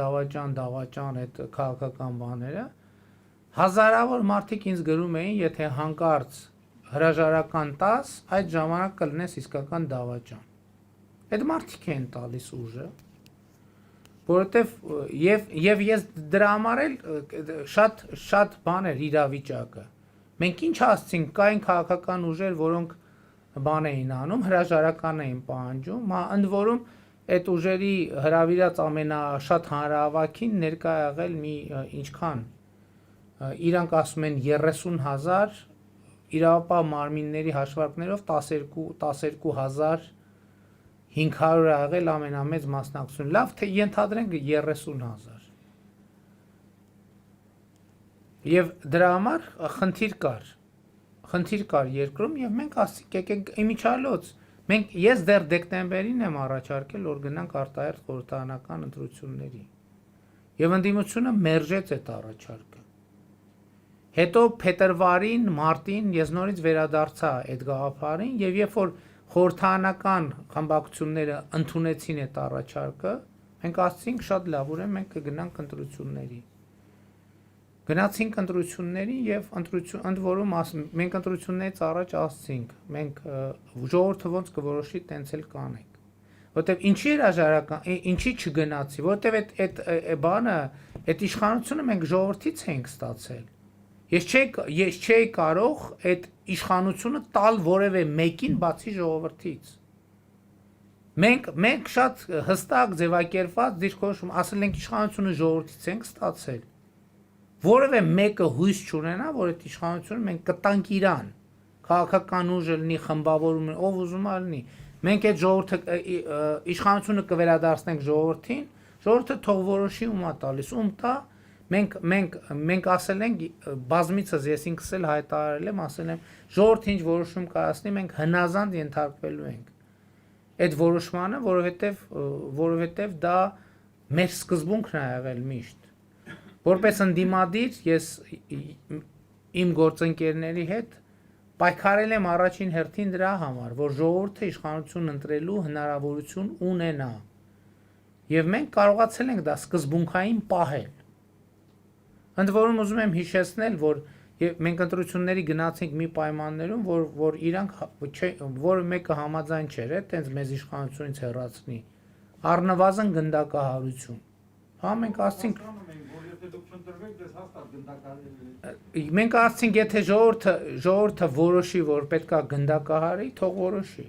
այդ քաղաքական բաները, հազարավոր մարդիկ ինձ գրում էին, եթե հանկարծ հրաժարական տաս, այդ ժամանակ կլնես իսկական դավաճան։ Այդ մարդիկ են տալիս ուժը, որովհետև եւ ես դրա համար էլ շատ բան էր իրավիճակը։ Մենք ինչ ասցինք, կային քաղաքական ուժեր, որոնք բան էին անում, հրաժարական էին պահանջում, ընդ որում այդ ուժերի հրավիրած ամենաշատ հանրահավաքին ներկա եղել մի ինչքան իրանք ասում են 30,000 իրավապահ մարմինների հաշվարկներով 12,500 եղել ամենամեծ մասնակցություն։ Լավ, թե ենթադրենք 30,000։ Եվ դրա համար խնդիր կար երկրում եւ մենք ասացինք եկեք իմիջիալոց ես դեռ դեկտեմբերին եմ առաջարկել որ գնանք արտահերթ խորհրդարանական ընտրությունների եւ ընդդիմությունը մերժեց այդ առաջարկը հետո փետրվարին մարտին ես նորից վերադարձա այդ գաղափարին եւ երբ որ խորհրդարանական խմբակցությունները ընդունեցին այդ առաջարկը մենք ասացինք շատ լավ ուրեմն մենք կգնանք ընտրությունների Գնացինք ընտրությունների եւ ընդ որում մենք ընտրություններից առաջ ասացինք մենք ժողովուրդը ոնց կորոշի տենց էլ կանենք որտեւ ինչի հրաժարական ինչի չգնացի որտեւ այդ բանը այդ իշխանությունը մենք ժողովրդից ենք ստացել ես չէի կարող այդ իշխանությունը տալ որևէ մեկին բացի ժողովրդից մենք շատ հստակ ձևակերպված դիրքորոշում ասել ենք իշխանությունը ժողովրդից ենք ստացել որևէ մեկը հույս չունենա, որ այդ իշխանությունը մենք կտանք իրան, քաղաքական ուժը լինի, խմբավորում ով ուզում լինի, մենք այդ ժողովրդը իշխանությունը կվերադարձնենք ժողովրդին, ժողովուրդը թող որոշի ումա տալիս, ում տա, մենք ասել ենք բազմիցս ես ինքս էլ հայտարարել եմ, ասել եմ ժողովուրդը ինչ որոշում կայացնի, մենք հնազանդ ենթարկվելու ենք այդ որոշմանը, որովհետև դա մեր սկզբունքն է եղել միշտ Որպես ընդդիմադիր ես իմ գործընկերների հետ պայքարել եմ առաջին հերթին դրա համար, որ ժողովուրդը իշխանություն ընտրելու հնարավորություն ունենա։ Եվ մենք կարողացել ենք դա սկզբունքային պահել։ Ընդ որում ուզում եմ հիշեցնել, որ մենք ընտրությունների գնացինք մի պայմաններում, որ իրանք որը մեկը համաձայն չէր, այտենց մեզ իշխանությունից հեռացնի։ Առնվազն գնդակահարություն։ Հա մենք ասացինք Մենք ասացինք, եթե ժողովուրդը որոշի, որ պետքա գնդակահարի, թող որոշի,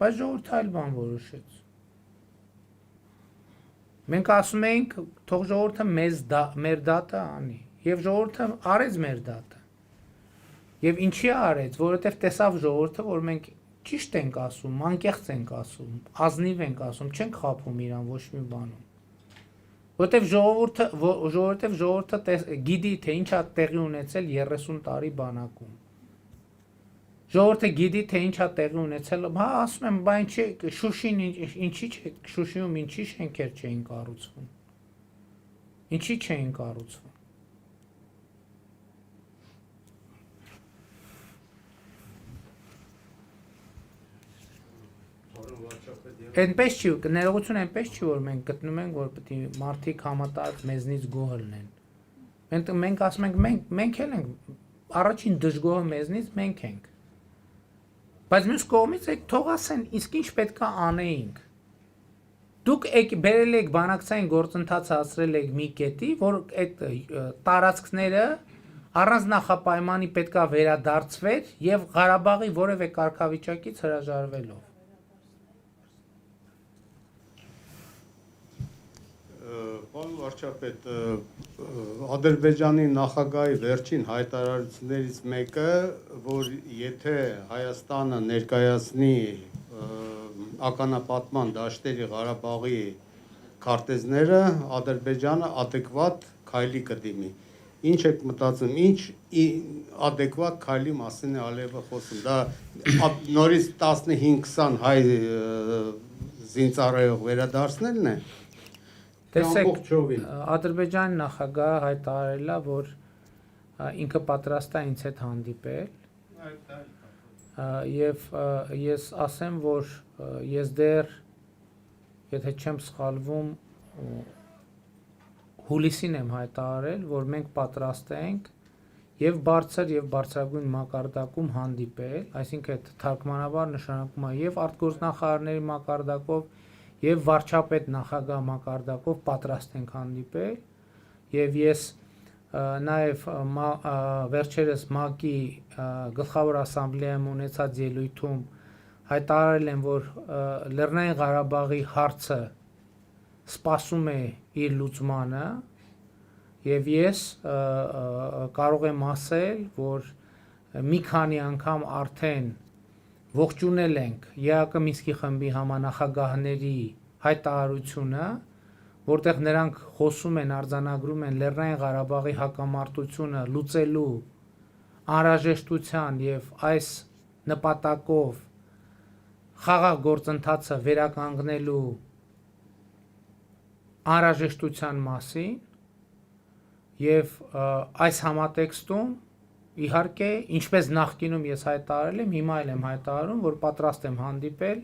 բայց ժողովուրդը այլ բան որոշեց։ Մենք ասում էինք, թող ժողովուրդը մեր դատը անի, եւ ժողովուրդը արեց մեր դատը։ Եվ ինչի արեց, որովհետեւ տեսավ ժողովուրդը, որ մենք ճիշտ ենք ասում, անկեղծ ենք ասում, ազնիվ ենք ասում, չենք խաբում իրան ոչ մի բանում։ Որտեվ ժողովուրդը գիտի, թե ինչ է տեղի ունեցել 30 տարի բանակում։ Ժողովուրդը գիտի, թե ինչ է տեղի ունեցել, հա, ասում եմ, բա Շուշին Շուշիում ինչի շենքեր չէին կառուցվում։ Ինչի չէին կառուցվում։ Այնպես չի, ներողություն այնպես չի, որ մենք գտնում ենք, որ պետք է մարդիկ համատարած մեզնից գոհ լինեն։ Մենք ասում ենք, մենք էլ ենք, առաջին դժգոհը մեզնից մենք ենք։ Բայց մյուս կողմից թող ասեն, իսկ ինչ պետք է անեինք։ Դուք բերել եք բանակցային գործընթաց հասցրել եք մի կետի, որ այդ տարածքները առանց նախապայմանի պետք է վերադարձվեր եւ Ղարաբաղի որևէ կարգավիճակից հրաժարվելով։ Պարոն վարչապետ, Ադրբեջանի նախագահի վերջին հայտարարություններից մեկը, որ եթե Հայաստանը ներկայացնի ականապատման դաշտերի Ղարաբաղի քարտեզները Ադրբեջանը adekvat քայլի կդիմի։ Ինչ եք մտածում, ինչ adekvat քայլի մասին է Ալիևը խոսում։ Դա նորից 15-20 հայ զինծառայող վերադարձնելն է։ Տեսեք, ամբողջովին։ Ադրբեջանի նախագահը հայտարարել է, որ ինքը պատրաստ է ինձ հետ հանդիպել, եւ ես ասեմ, որ ես դեռ, եթե չեմ սխալվում, հուլիսին եմ հայտարարել, որ մենք պատրաստ ենք եւ բարձր եւ բարձրագույն մակարդակում հանդիպել, այսինքն այդ թարգմանաբար նշանակում է եւ արտգործնախարարների մակարդակով եւ վարչապետ նախագահ մակարդակով պատրաստ ենք հանդիպել եւ ես նաեւ վերջերս ՄԱԿ-ի գլխավոր ասամբլեայում ունեցած ելույթում հայտարարել եմ, որ Լեռնային Ղարաբաղի հարցը սպասում է իր լուծմանը եւ ես կարող եմ ասել, որ մի քանի անգամ արդեն ողջունել ենք ԵԱԿ Մինսկի խմբի համանախագահների հայտարարությունը, որտեղ նրանք խոսում են, արձանագրում են Լեռնային Ղարաբաղի հակամարտությունը լուծելու անհրաժեշտության եւ այս նպատակով խաղաղ գործընթացը վերականգնելու անհրաժեշտության մասին եւ այս համատեքստում իհարկե ինչպես նախկինում ես հայտարարել եմ, հիմա էլ եմ հայտարարում, որ պատրաստ եմ հանդիպել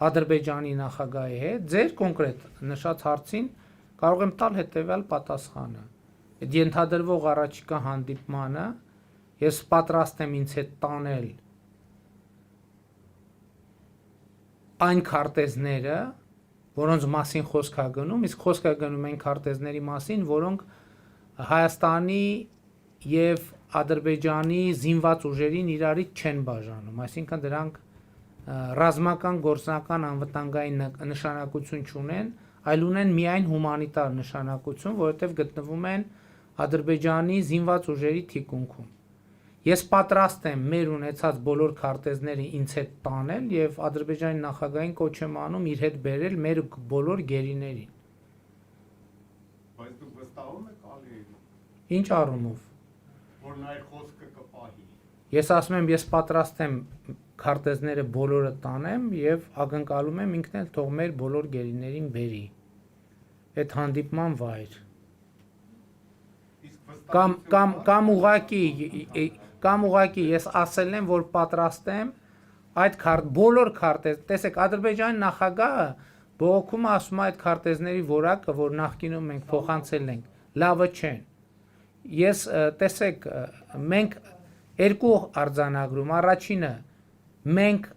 Ադրբեջանի նախագահի հետ ձեր կոնկրետ նշած հարցին կարող եմ տալ հետեւյալ պատասխանը։ Այդ ենթադրվող առաջիկա հանդիպմանը ես պատրաստ եմ ինձ հետ տանել այն քարտեզները, որոնց մասին խոսք է գնում, իսկ խոսք է գնում այն քարտեզների մասին, որոնք Հայաստանի եւ Ադրբեջանի զինված ուժերին իրարից չեն բաժանում, այսինքն դրանք ռազմական, գործնական, անվտանգային նշանակություն չունեն, այլ ունեն միայն հումանիտար նշանակություն, որովհետև գտնվում են Ադրբեջանի զինված ուժերի թիկունքում։ Ես պատրաստ եմ մեր ունեցած բոլոր քարտեզները ինձ հետ տանել եւ Ադրբեջանի նախագահին կոչ եմ անում իր հետ բերել մեր բոլոր գերիներին։ Բայց դուք վստահում եք Ալիևին, Ինչ առումով։ որ նա իր խոսքը կպահի։ Ես ասում եմ, ես պատրաստ եմ քարտեզները բոլորը տանեմ եւ ակնկալում եմ ինքն էլ թող մեր բոլոր գերիներին բերի այդ հանդիպման վայր։ Կամ ուղղակի ես ասել եմ, որ պատրաստ եմ այդ բոլոր քարտեզ, տեսեք, Ադրբեջանի նախագահը բողոքում ասում է այդ քարտեզների որակը, որ նախկինում մենք փոխանցել ենք, լավը չեն։ Ես տեսեք, մենք երկու արձանագրում, առաջինը մենք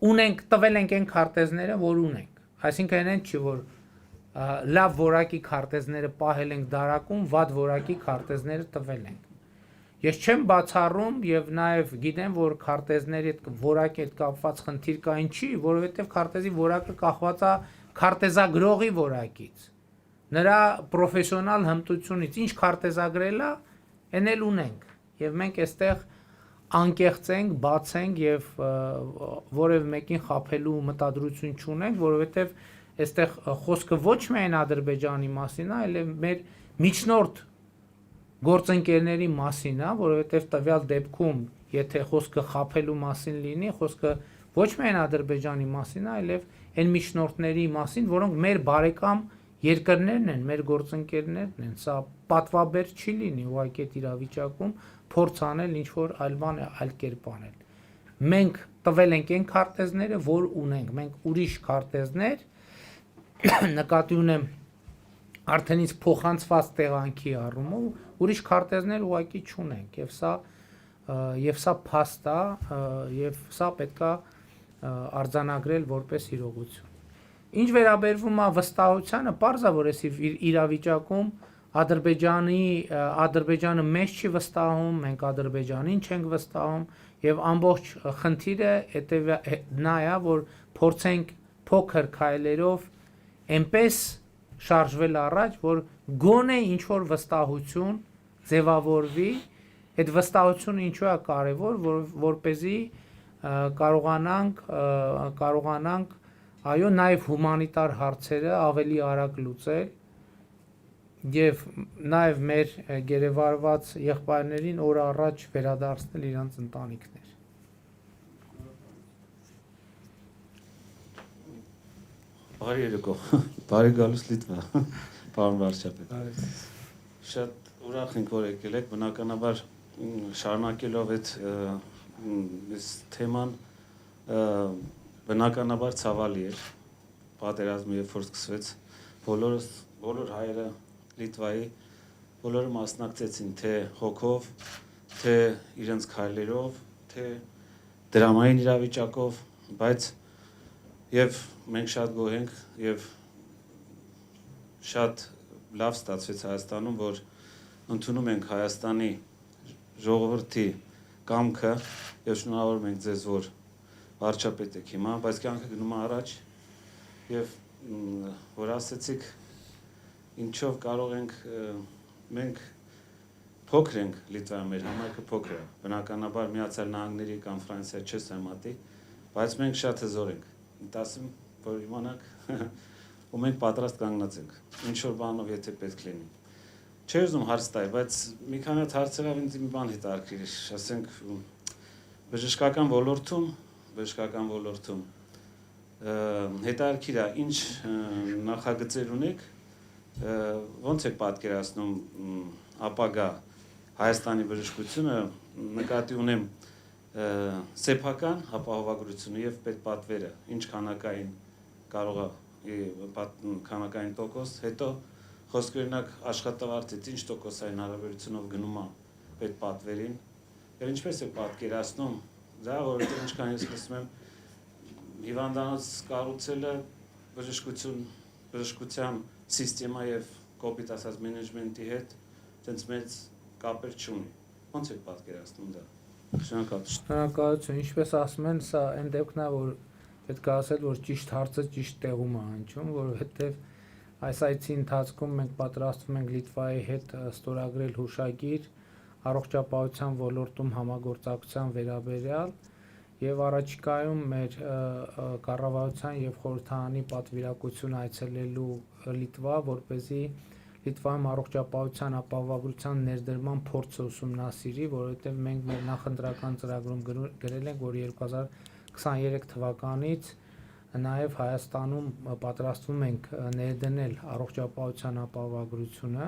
ունենք, տվել ենք այն քարտեզները, որ ունենք, այսինքն այն չի, որ լավ որակի քարտեզները պահել ենք դարակում, վատ որակի քարտեզները տվել ենք։ Ես չեմ բացառում եւ նաեւ գիտեմ, որ քարտեզների հետ որակի հետ կապված խնդիր կա, ինչի, որովհետեւ քարտեզի որակը կախված է քարտեզագրողի որակից, նրա պրոֆեսիոնալ հմտությունից, ինչ քարտեզագրել է, այն էլ ունենք եւ մենք այստեղ անկեղծ ենք, բաց ենք եւ որևէ մեկին խաբելու մտադրություն չունենք, որովհետեւ այստեղ խոսքը ոչ միայն Ադրբեջանի մասին է, այլև մեր միջնորդ գործընկերների մասին է, որովհետև տվյալ դեպքում, եթե խոսքը խաբելու մասին լինի, խոսքը ոչ միայն Ադրբեջանի մասին է, այլև այն միջնորդների մասին, որոնք մեր բարեկամ երկրներն են, մեր գործընկերներն են, սա պատվաբեր չի լինի ուղղակի այդ իրավիճակում փորձ անել ինչ-որ այլ բան այլ կերպ անել։ Մենք տվել ենք այն քարտեզները, որ ունենք, մենք ուրիշ քարտեզներ նկատի ունեմ արդեն իսկ փոխանցված տեղանքի առումով ուրիշ քարտեզներ ուղղակի չունենք եւ սա փաստ է եւ սա պետքա արձանագրել որպես իրողություն։ Ինչ վերաբերվում է վստահությանը, պարզ է, որ այս իրավիճակում Ադրբեջանը մեզ չի վստահում, մենք Ադրբեջանին չենք վստահում եւ ամբողջ խնդիրը նա է, որ փորձենք փոքր քայլերով այնպես շարժվել առաջ, որ գոնե ինչ որ վստահություն ձևավորվի, այդ վստահությունը ինչու է կարևոր, որպեսզի կարողանանք այո նաև հումանիտար հարցերը ավելի արագ լուծել եւ նաև մեր գերեվարված եղբայրներին օր առաջ վերադարձնել իրենց ընտանիքներ։ Բարի երեկո, բարի գալուս Լիտվա, պարոն վարչապետ։ Շատ ուրախ ենք, որ եկել եք, բնականաբար շարունակելով այդ թեման բնականաբար ցավալի էր, պատերազմը երբ որ սկսվեց, բոլոր հայերը Լիտվայի, բոլորը մասնակցեցին թե հոգով, թե իրենց քայլերով, թե դրամային իրավիճակով, բայց եւ մենք շատ գոհ ենք եւ շատ լավ ստացվեց Հայաստանում, որ ընդունում ենք Հայաստանի ժողովրդի կամքը եւ շնորհավորում ենք ձեզ, որ վարչապետ եք հիմա, բայց կյանքը գնում է առաջ եւ որ ասեցիք ինչով կարող ենք մենք փոքր ենք Լիտվայում, մեր համայնքը փոքր է, բնականաբար Միացյալ Նահանգների կամ Ֆրանսիա չես համատի, բայց մենք շատ հզոր ենք, ասեմ, որ իմանաք ու մենք պատրաստ կանգնած ենք, ինչ որ բանով եթե պետք լինի։ Չէ ուզում հարց տալ, բայց մի քանի հատ հարցերով ինձ մի բան հետաքրքիր, ասենք բժշկական ոլորտում հետաքրքիր է, ինչ նախագծեր ունեք, ոնց եք պատկերացնում ապագա Հայաստանի բժշկությունը, նկատի ունեմ սեփական ապահովագրությունը եւ պետպատվերը, ինչ քանակային կարող է քանակային տոկոս, հետո խոսք օրինակ աշխատավարձից ինչ տոկոսային հարաբերությունով գնում է պետպատվերին, եւ ինչպես է պատկերացնում դա, որովհետեւ ինչքան ես լսում եմ հիվանդանոց կառուցելը բժշկության սիստեմա եւ կոպիտ ասած մենեջմենտի հետ այդպես մեծ կապեր չունի։ Ոնց է պատկերացնում դա։ Շնորհակալություն, ինչպես ասում են, սա այն դեպքն է, որ պետք է ասել, որ ճիշտ հարցը ճիշտ տեղում է հնչում, որովհետեւ այս այցի ընթացքում մենք պատրաստվում ենք Լիտվայի հետ ստորագրել հուշագիր առողջապահության ոլորտում համագործակցության վերաբերյալ եւ առաջիկայում մեր կառավարության եւ խորհրդարանի պատվիրակություն այցելելու Լիտվա, որպեսզի Լիտվայում առողջապահության ապահովագրության ներդրման փորձը ուսումնասիրի, որովհետեւ մենք մեր նախընտրական ծրագրում գրել ենք, որ 2023 թվականից նաև Հայաստանում պատրաստվում ենք ներդնել առողջապահության ապահովագրությունը,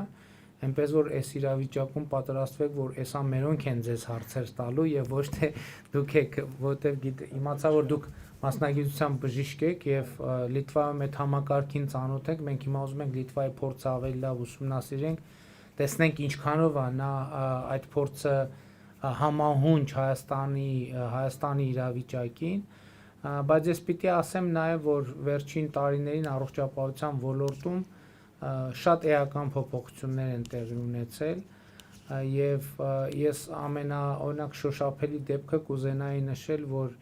այնպես որ այս իրավիճակում պատրաստվեք, որ էսա մերոնք են ձեզ հարցեր տալու եւ ոչ թե դուք եք, որտեվ իմացա որ դուք մասնագիտությամբ բժիշկ եք եւ Լիտվայում այդ համակարգին ծանոթ եք, մենք հիմա ուզում ենք Լիտվայի փորձը ավելի լավ ուսումնասիրենք, տեսնենք ինչքանով է նա այդ փորձը համահունչ Հայաստանի իրավիճակին, բայց ես պիտի ասեմ նաև, որ վերջին տարիներին առողջապահության ոլորտում շատ էական փոփոխություններ են տեղի ունեցել եւ ես օրինակ շոշափելի դեպքը կուզենայի նշել, որ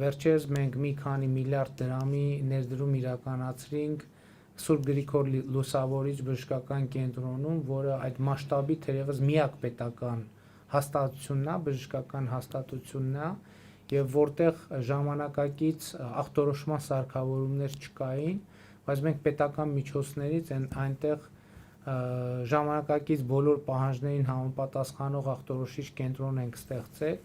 վերջերս մենք մի քանի միլիարդ դրամի ներդրում իրականացրինք Սուրբ Գրիգոր Լուսավորիչ բժշկական կենտրոնում, որը այդ մասշտաբի թերևս միակ պետական հաստատությունն է, բժշկական հաստատությունն է, եւ որտեղ ժամանակակից ախտորոշման սարքավորումներ չկային, բայց մենք պետական միջոցներից այնտեղ ժամանակակից բոլոր պահանջներին համապատասխանող ախտորոշիչ կենտրոն ենք ստեղծել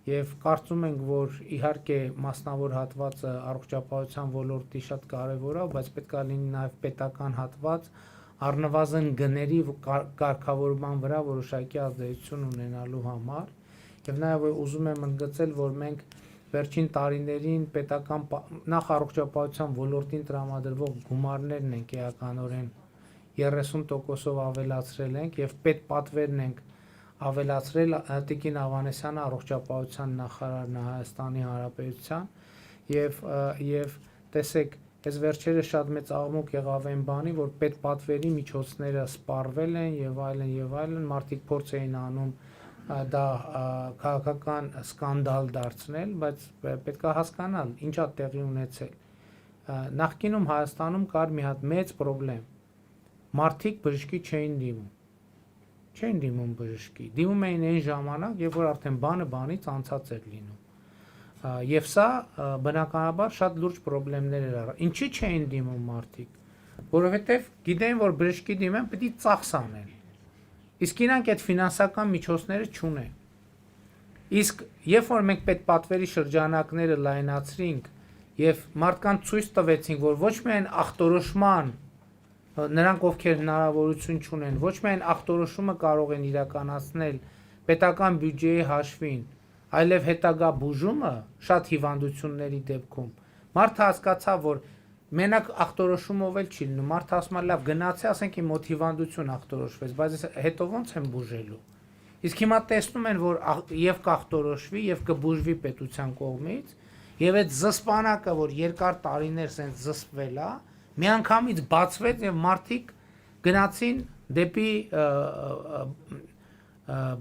եւ կարծում ենք, որ իհարկե մասնավոր հատվածը առողջապահության ոլորտի շատ կարեւոր է, բայց պետք է լինի նաեւ պետական հատված առնվազն գների կարգավորման վրա որոշակի ազդեցություն ունենալու համար եւ նաեւ ուզում եմ ընդգծել, որ մենք վերջին տարիներին պետական նախ առողջապահության ոլորտին տրամադրվող գումարներն ենք էականորեն 30%-ով ավելացրել ենք եւ պետպատվերն ենք ավելացրել Տիկին Ավանեսյանը առողջապահության նախարարն Հայաստանի Հանրապետության եւ տեսեք Այս վերջերս շատ մեծ աղմուկ եղավ այն բանի, որ պետպատվերի միջոցները սպառվել են եւ այլն, մարդիկ փորձ էին անում դա քաղաքական սկանդալ դարձնել, բայց պետք է հասկանալ, ինչ է տեղի ունեցել։ Նախկինում Հայաստանում կար մի հատ մեծ խնդրեմ։ Մարդիկ բժշկի չէին դիմում։ Չէին դիմում բժշկի, դիմում էին այն ժամանակ, երբ որ արդեն բանը բանից անցած էր լինում։ Եվ սա բնականաբար շատ լուրջ խնդիրներ էր առ։ Ինչի չէին դիմում մարդիկ, որովհետև գիտեն, որ բժշկի դիմեն պետք է ծախս անեն։ Իսկ իրանք այդ ֆինանսական միջոցները չունեն։ Իսկ երբ որ մենք պետպատվերի շրջանակները լայնացրինք եւ մարդկանց ցույց տվեցինք, որ ոչ միայն ախտորոշման նրանք ովքեր հնարավորություն չունեն, ոչ միայն ախտորոշումը կարող են իրականացնել պետական բյուջեի հաշվին, այլև հետագա բուժումը շատ հիվանդությունների դեպքում, մարդը հասկացավ, որ մենակ ախտորոշումով էլ չի լինում, մարդը ասում է լավ գնացի, ասենք իմ մոտ հիվանդություն ախտորոշվեց, բայց հետո ոնց եմ բուժելու։ Իսկ հիմա տեսնում են, որ եւ կախտորոշվի եւ կբուժվի պետության կողմից, եւ այդ զսպանակը, որ երկար տարիներ սենց զսպվել է, միանգամից բացվեց եւ մարդիկ գնացին դեպի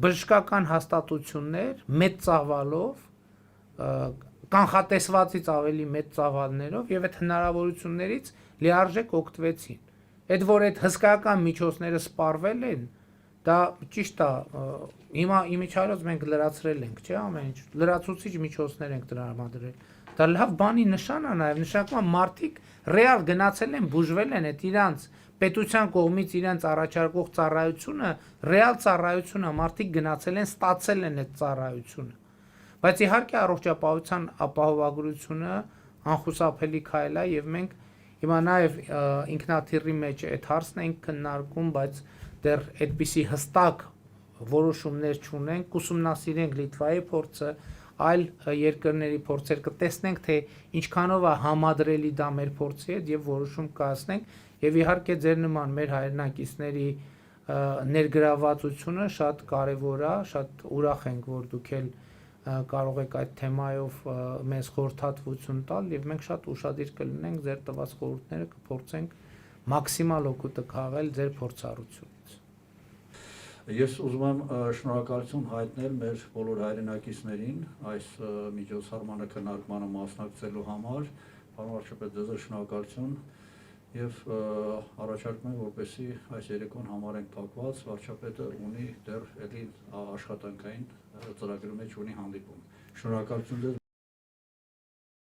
բժշկական հաստատություններ մեծ ծավալով, կանխատեսվածից ավելի մեծ ծավալներով եւ այդ հնարավորություններից լիարժեք օգտվեցին։ Այդ որ այդ հսկայական միջոցները սպառվել են, դա ճիշտ է, հիմա իմիջիայլոց մենք լրացրել ենք, չէ՞, ամեն ինչ, լրացուցիչ միջոցներ ենք տրամադրել։ Դա լավ բանի նշան է նաեւ, նշանակում է մարդիկ ռեալ գնացել են, բուժվել են, այդ իրանց պետության կողմից իրենց առաջարկող ծառայությունը, ռեալ ծառայությունը, մարդիկ գնացել են, ստացել են այդ ծառայությունը։ Բայց իհարկե առողջապահության ապահովագրությունը անխուսափելի քայլ է եւ մենք հիմա նաեւ ինքնաթիռի մեջ այդ հարցն ենք քննարկում, բայց դեռ այդպիսի հստակ որոշումներ չունենք, կուսումնասիրենք Լիտվայի փորձը, այլ երկրների փորձեր կտեսնենք, թե ինչքանով է համադրելի դա մեր փորձի հետ եւ որոշում կայացնենք եւ իհարկե ձեր նման մեր հայրենակիցների ներգրավվածությունը շատ կարեւոր է, շատ ուրախ ենք, որ դուք էլ կարող եք այդ թեմայով մեզ խորհրդատվություն տալ եւ մենք շատ ուշադիր կլինենք ձեր տված խորհուրդները կփորձենք մաքսիմալ օգուտը քաղել ձեր փորձառությունից։ Ես ուզում եմ շնորհակալություն հայտնել մեր բոլոր հայրենակիցներին այս միջոցառմանը քննարկմանը մասնակցելու համար։ Պարոն վարչապետ, ձեզ շնորհակալություն եւ առաջարկում եմ, որպեսզի այս երեկոն համարենք փակված, վարչապետը ունի դեռ էլի աշխատանքային ծրագրի մեջ ունի հանդիպում։ Շնորհակալություն ձեզ։